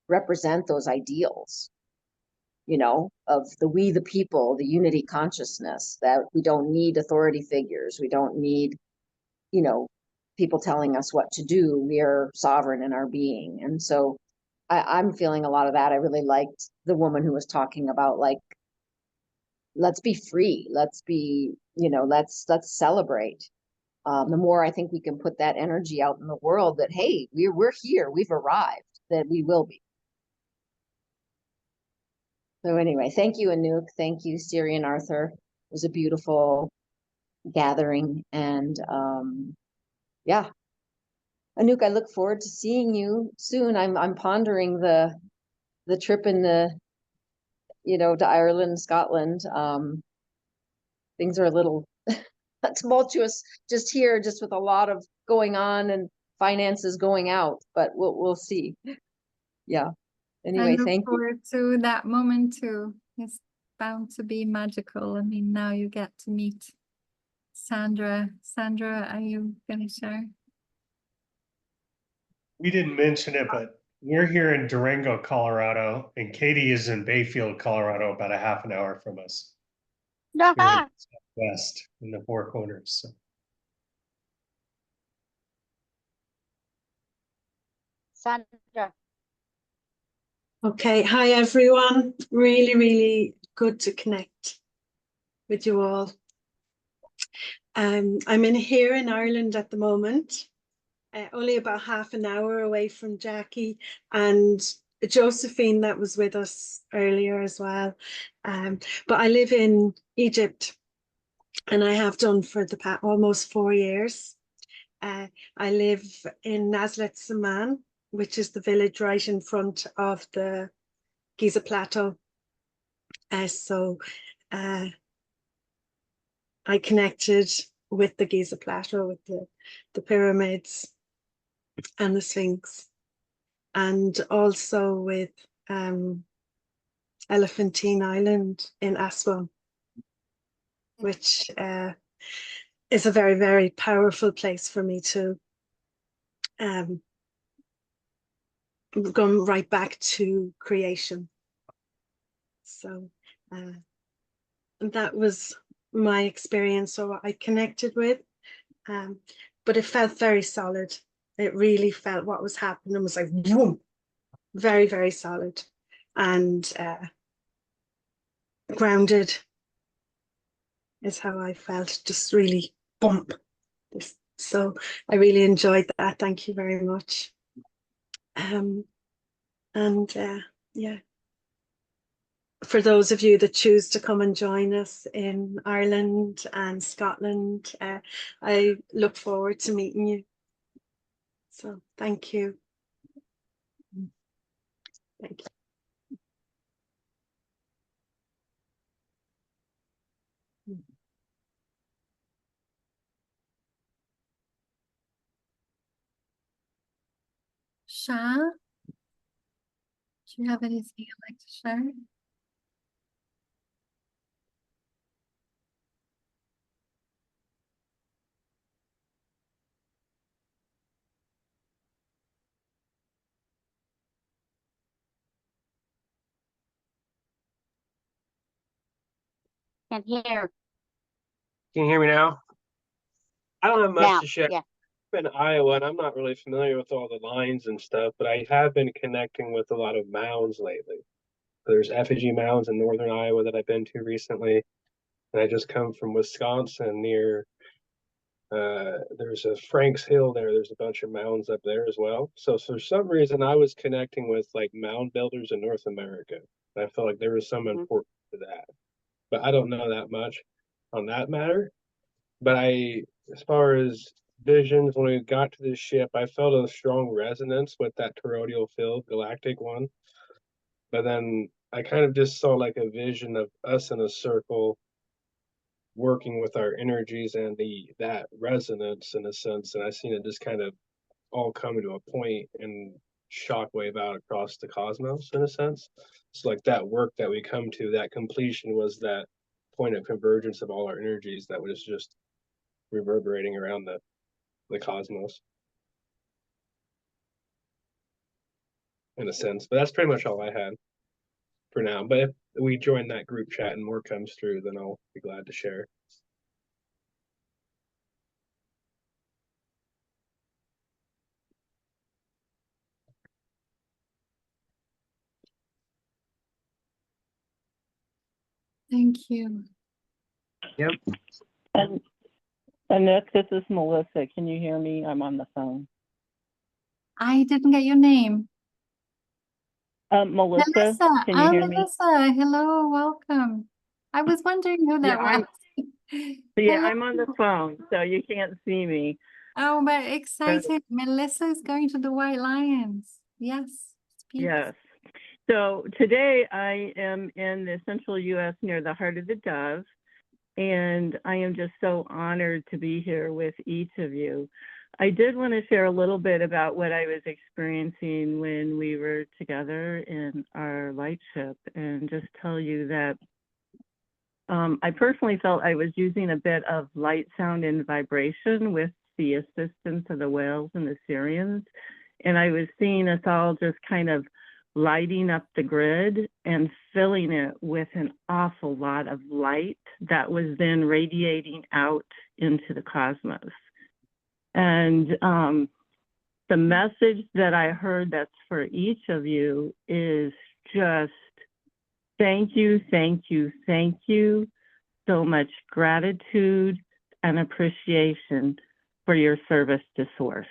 represent those ideals, of the we the people, the unity consciousness, that we don't need authority figures, we don't need people telling us what to do. We are sovereign in our being. And so I'm feeling a lot of that. I really liked the woman who was talking about, like, let's be free. Let's be, let's celebrate. The more I think we can put that energy out in the world that, hey, we're here, we've arrived, that we will be. So anyway, thank you, Anouk. Thank you, Siri and Arthur. It was a beautiful gathering. And yeah, Anouk, I look forward to seeing you soon. I'm pondering the trip in to Ireland, Scotland. Things are a little tumultuous just here, just with a lot of going on and finances going out, but we'll see. Yeah. Anyway, I look thank you. forward to that moment too. It's bound to be magical. I mean, now you get to meet Sandra. Sandra, are you gonna share? We didn't mention it, but we're here in Durango, Colorado, and Katie is in Bayfield, Colorado, about a half an hour from us. Here in the Southwest in the Four Corners. So. Sandra. Okay, hi everyone. Really, really good to connect with you all. I'm here in Ireland at the moment, only about half an hour away from Jackie and Josephine that was with us earlier as well. But I live in Egypt and I have done for the past almost 4 years. I live in Nazlet Zaman, which is the village right in front of the Giza Plateau. I connected with the Giza Plateau, with the pyramids and the Sphinx, and also with Elephantine Island in Aswan, which is a very, very powerful place for me to go right back to creation. So that was my experience, so I connected with, but it felt very solid. It really felt what was happening was like boom, very, very solid and grounded is how I felt, just really bump. So I really enjoyed that. Thank you very much. Yeah, for those of you that choose to come and join us in Ireland and Scotland, I look forward to meeting you. So thank you. Thank you. Shah, do you have anything you'd like to share? Can't hear. Can you hear me now? I don't have much Now, to share. yeah. I'm in Iowa and I'm not really familiar with all the lines and stuff, but I have been connecting with a lot of mounds lately. There's effigy mounds in northern Iowa that I've been to recently. And I just come from Wisconsin near, there's a Franks Hill there. There's a bunch of mounds up there as well. So for some reason, I was connecting with like mound builders in North America. And I felt like there was some importance to that. But I don't know that much on that matter. But as far as visions, when we got to the ship, I felt a strong resonance with that toroidal field, galactic one. But then I kind of just saw like a vision of us in a circle working with our energies and that resonance in a sense. And I seen it just kind of all come to a point and shockwave out across the cosmos in a sense. So like that work that we come to, that completion was that point of convergence of all our energies that was just reverberating around the cosmos in a sense. But that's pretty much all I had for now. But if we join that group chat and more comes through, then I'll be glad to share. Thank you. Yep. And Nick, this is Melissa. Can you hear me? I'm on the phone. I didn't get your name. Melissa, Melissa. can you hear me? Melissa. Hello, welcome. I was wondering who that was. Yeah, Hello. I'm on the phone, so you can't see me. Oh, but excited. Melissa is going to the White Lions. Yes. Speak. Yes. So today I am in the central U.S. near the Heart of the Dove, and I am just so honored to be here with each of you. I did want to share a little bit about what I was experiencing when we were together in our lightship, and just tell you that I personally felt I was using a bit of light, sound, and vibration with the assistance of the whales and the Sirians. And I was seeing us all just kind of lighting up the grid and filling it with an awful lot of light that was then radiating out into the cosmos. And the message that I heard that's for each of you is just thank you, thank you, thank you. So much gratitude and appreciation for your service to Source.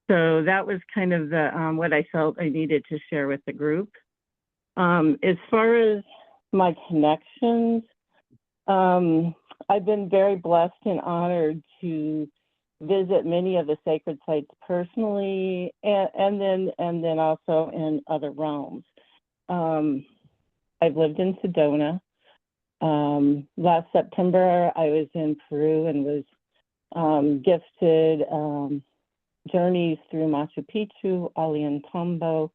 So that was kind of the what I felt I needed to share with the group. As far as my connections, I've been very blessed and honored to visit many of the sacred sites personally, and then also in other realms. I've lived in Sedona. Last September, I was in Peru and was gifted journeys through Machu Picchu, Ollantaytambo,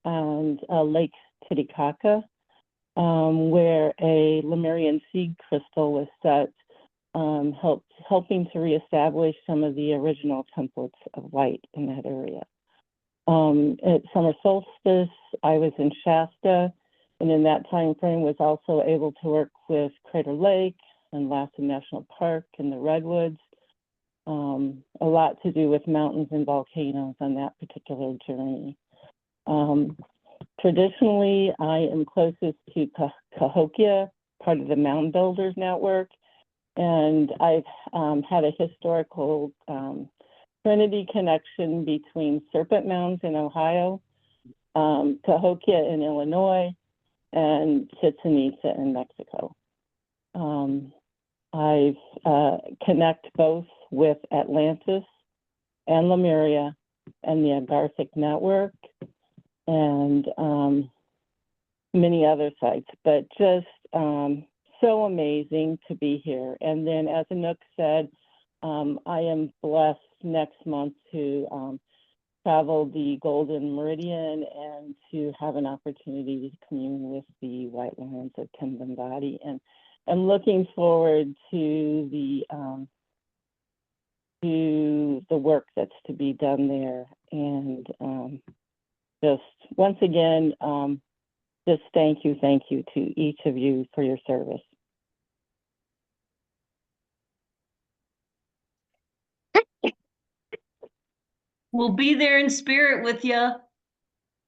and Lake Titicaca, where a Lemurian seed crystal was set, helping to reestablish some of the original templates of light in that area. At summer solstice, I was in Shasta, and in that time frame was also able to work with Crater Lake and Lassen National Park and the Redwoods. A lot to do with mountains and volcanoes on that particular journey. Traditionally, I am closest to Cahokia, part of the Mound Builders Network, and I've had a historical Trinity connection between Serpent Mounds in Ohio, Cahokia in Illinois, and Chichen Itza in Mexico. I've connect both with Atlantis and Lemuria and the Agarthic Network and many other sites, but just so amazing to be here. And then, as Anouk said, I am blessed next month to travel the Golden Meridian and to have an opportunity to commune with the White Lions of Timbavati. And I'm looking forward to the work that's to be done there. And just once again, just thank you to each of you for your service. We'll be there in spirit with you.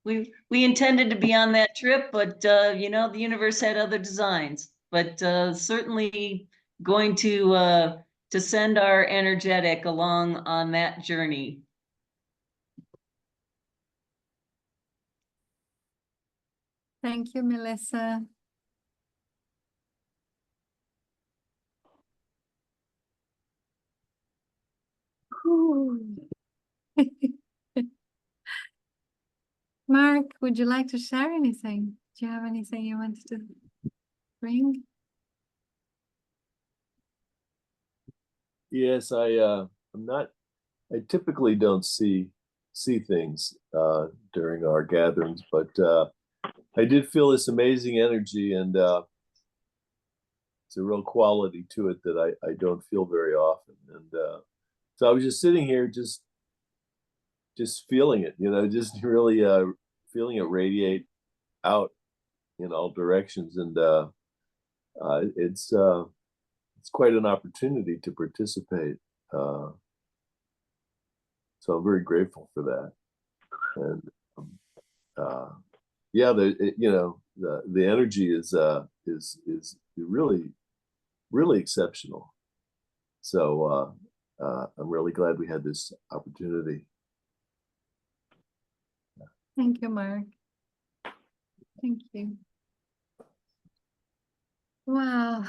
We intended to be on that trip, but you know, the universe had other designs. But certainly going to send our energetic along on that journey. Thank you, Melissa. Mark, would you like to share anything? Do you have anything you wanted to bring? Yes, I typically don't see things during our gatherings, but I did feel this amazing energy, and it's a real quality to it that I don't feel very often. And so I was just sitting here, just feeling it, you know, just really feeling it radiate out in all directions, and it's quite an opportunity to participate. So I'm very grateful for that. And yeah, the energy is really exceptional. So I'm really glad we had this opportunity. Thank you, Mark. Thank you. Wow.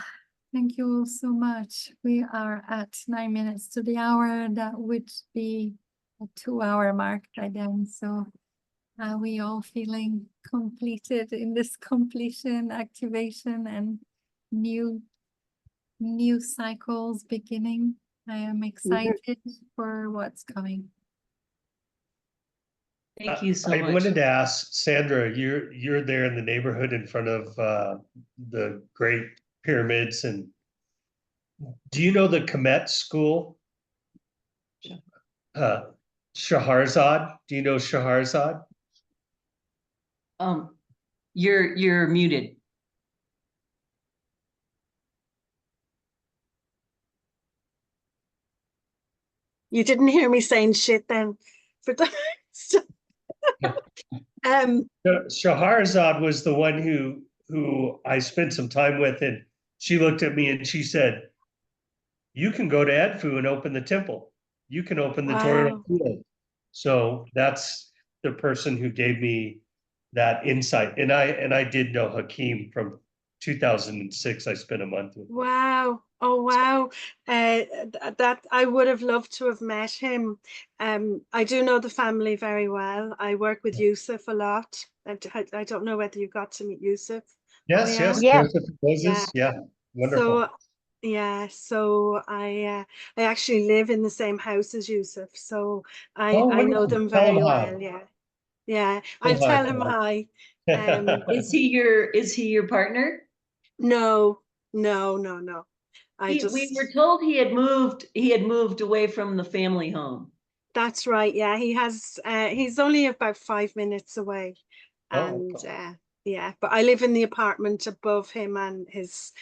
Thank you all so much. We are at 9 minutes to the hour. That would be a 2-hour mark by then. So are we all feeling completed in this completion, activation, and new cycles beginning? I am excited for what's coming. Thank you so much. I wanted to ask Sandra, you're there in the neighborhood in front of the Great Pyramids, and do you know the Kemet school? Shahrazad. Do you know Shahrazad? You're muted. You didn't hear me saying shit then. For the, Shahrazad was the one who I spent some time with, and she looked at me and she said, "You can go to Edfu and open the temple. You can open the Torus field." So that's the person who gave me that insight. And I did know Hakeem from 2006. I spent a month with him. Wow. Oh, wow. That I would have loved to have met him. I do know the family very well. I work with Yusuf a lot. I don't know whether you got to meet Yusuf. Yes, Oh, yes, Joseph Moses. Yeah, wonderful. So, yeah, so I actually live in the same house as Yusuf, so I know wonderful. them Tell him very hi. well. Yeah, yeah. Say I'll hi, tell him Paul. hi. Is he your partner? No, no, no, no. We were told he had moved away from the family home. That's right. Yeah, he's only about 5 minutes away. And yeah, but I live in the apartment above him and his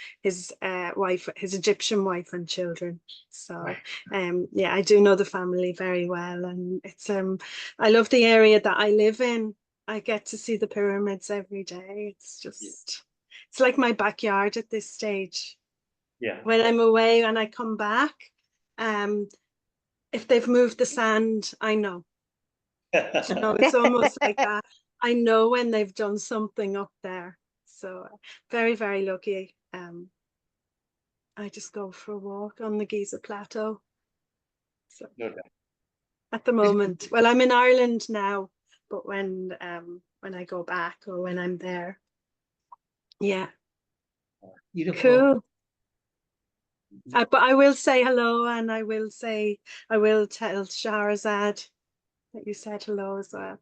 wife, his Egyptian wife and children. So yeah, I do know the family very well, and it's I love the area that I live in. I get to see the pyramids every day. It's just it's like my backyard at this stage. Yeah. When I'm away and I come back, if they've moved the sand, I know. You know, it's almost like that. I know when they've done something up there. So very, very lucky. I just go for a walk on the Giza plateau. So at the moment, well, I'm in Ireland now, but when I go back or when I'm there, yeah. Beautiful. Cool. But I will say hello, and I will tell Shahrazad that you said hello as well.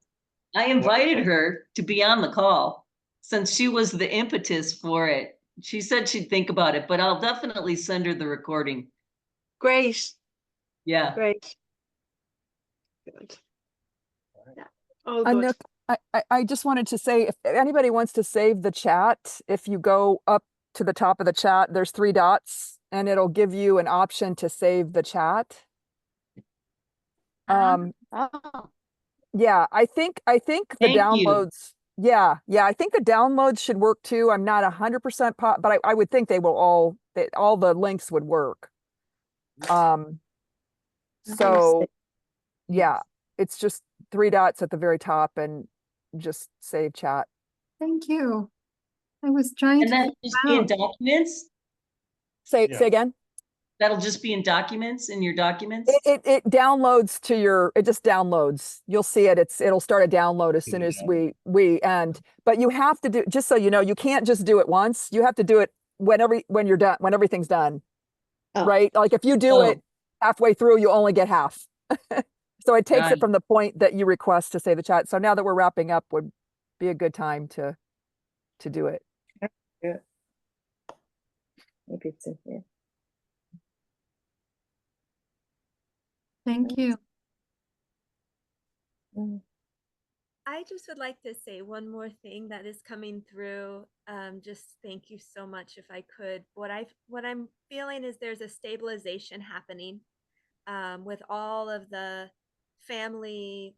I invited her to be on the call since she was the impetus for it. She said she'd think about it, but I'll definitely send her the recording. Great. Yeah. Great. Good. Yeah. All good. Anouk, I just wanted to say, if anybody wants to save the chat, if you go up to the top of the chat, there's 3 dots and it'll give you an option to save the chat. Yeah, I think the downloads, yeah, I think the downloads should work too. I'm not 100% but I would think they will all the links would work. So yeah, it's just 3 dots at the very top and just save chat. Thank you. I was trying and to that'll just be in documents. Say again. That'll just be in documents, in your documents. It downloads to your. It just downloads. You'll see it. It'll start a download as soon as we end. But you have to do, just so you know, you can't just do it once. You have to do it when you're done, when everything's done. Right? Like if you do it halfway through, you only get half. So it takes it from the point that you request to save the chat. So now that we're wrapping up, would be a good time to do it. Yeah. Maybe it's in here. Thank you. I just would like to say one more thing that is coming through. Just thank you so much. If I could, what I'm feeling is there's a stabilization happening with all of the family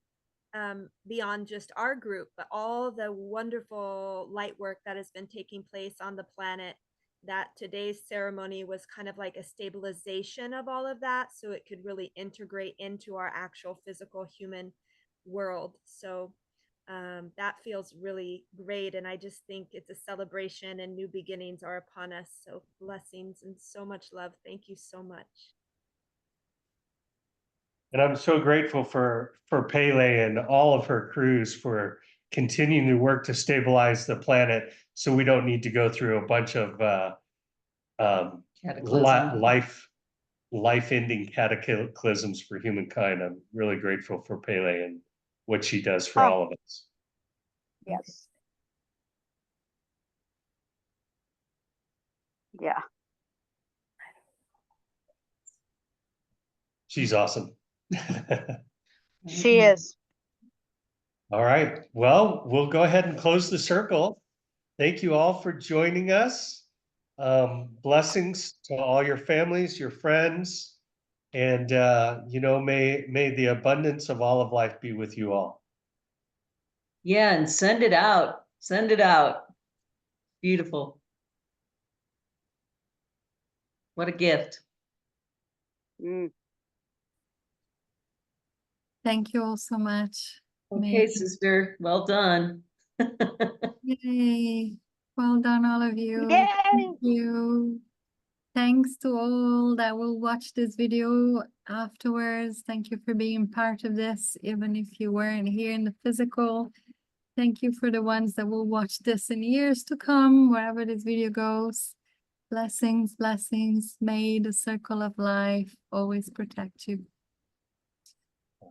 beyond just our group, but all the wonderful light work that has been taking place on the planet. That today's ceremony was kind of like a stabilization of all of that, so it could really integrate into our actual physical human world. So that feels really great, and I just think it's a celebration and new beginnings are upon us. So blessings and so much love. Thank you so much. And I'm so grateful for Pele and all of her crews for continuing to work to stabilize the planet, so we don't need to go through a bunch of life-ending cataclysms for humankind. I'm really grateful for Pele and what she does for all of us. Yes. Yeah. She's awesome. She is. All right. Well, we'll go ahead and close the circle. Thank you all for joining us. Blessings to all your families, your friends. And, you know, may the abundance of all of life be with you all. Yeah, and send it out. Send it out. Beautiful. What a gift. Thank you all so much. Okay, sister. Well done. Yay. Well done, all of you. Yay! Thank you. Thanks to all that will watch this video afterwards. Thank you for being part of this, even if you weren't here in the physical. Thank you for the ones that will watch this in years to come, wherever this video goes. Blessings, blessings. May the circle of life always protect you.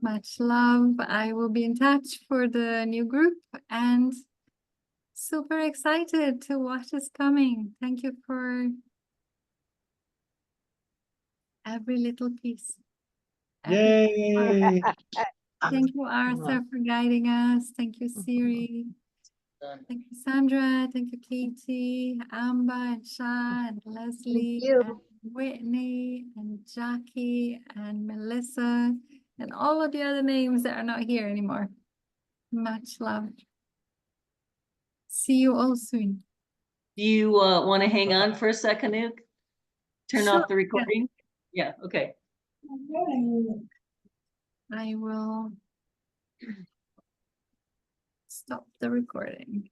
Much love. I will be in touch for the new group and super excited to what is coming. Thank you for every little piece. Yay! Thank you, Arthur, for guiding us. Thank you, Siri. Thank you, Sandra. Thank you, Katie, Amber, and Shah, and Leslie, and Whitney, and Jackie, and Melissa, and all of the other names that are not here anymore. Much love. See you all soon. Do you want to hang on for a second, Nuke? Turn Sure, off the recording? Yeah, okay. I will stop the recording.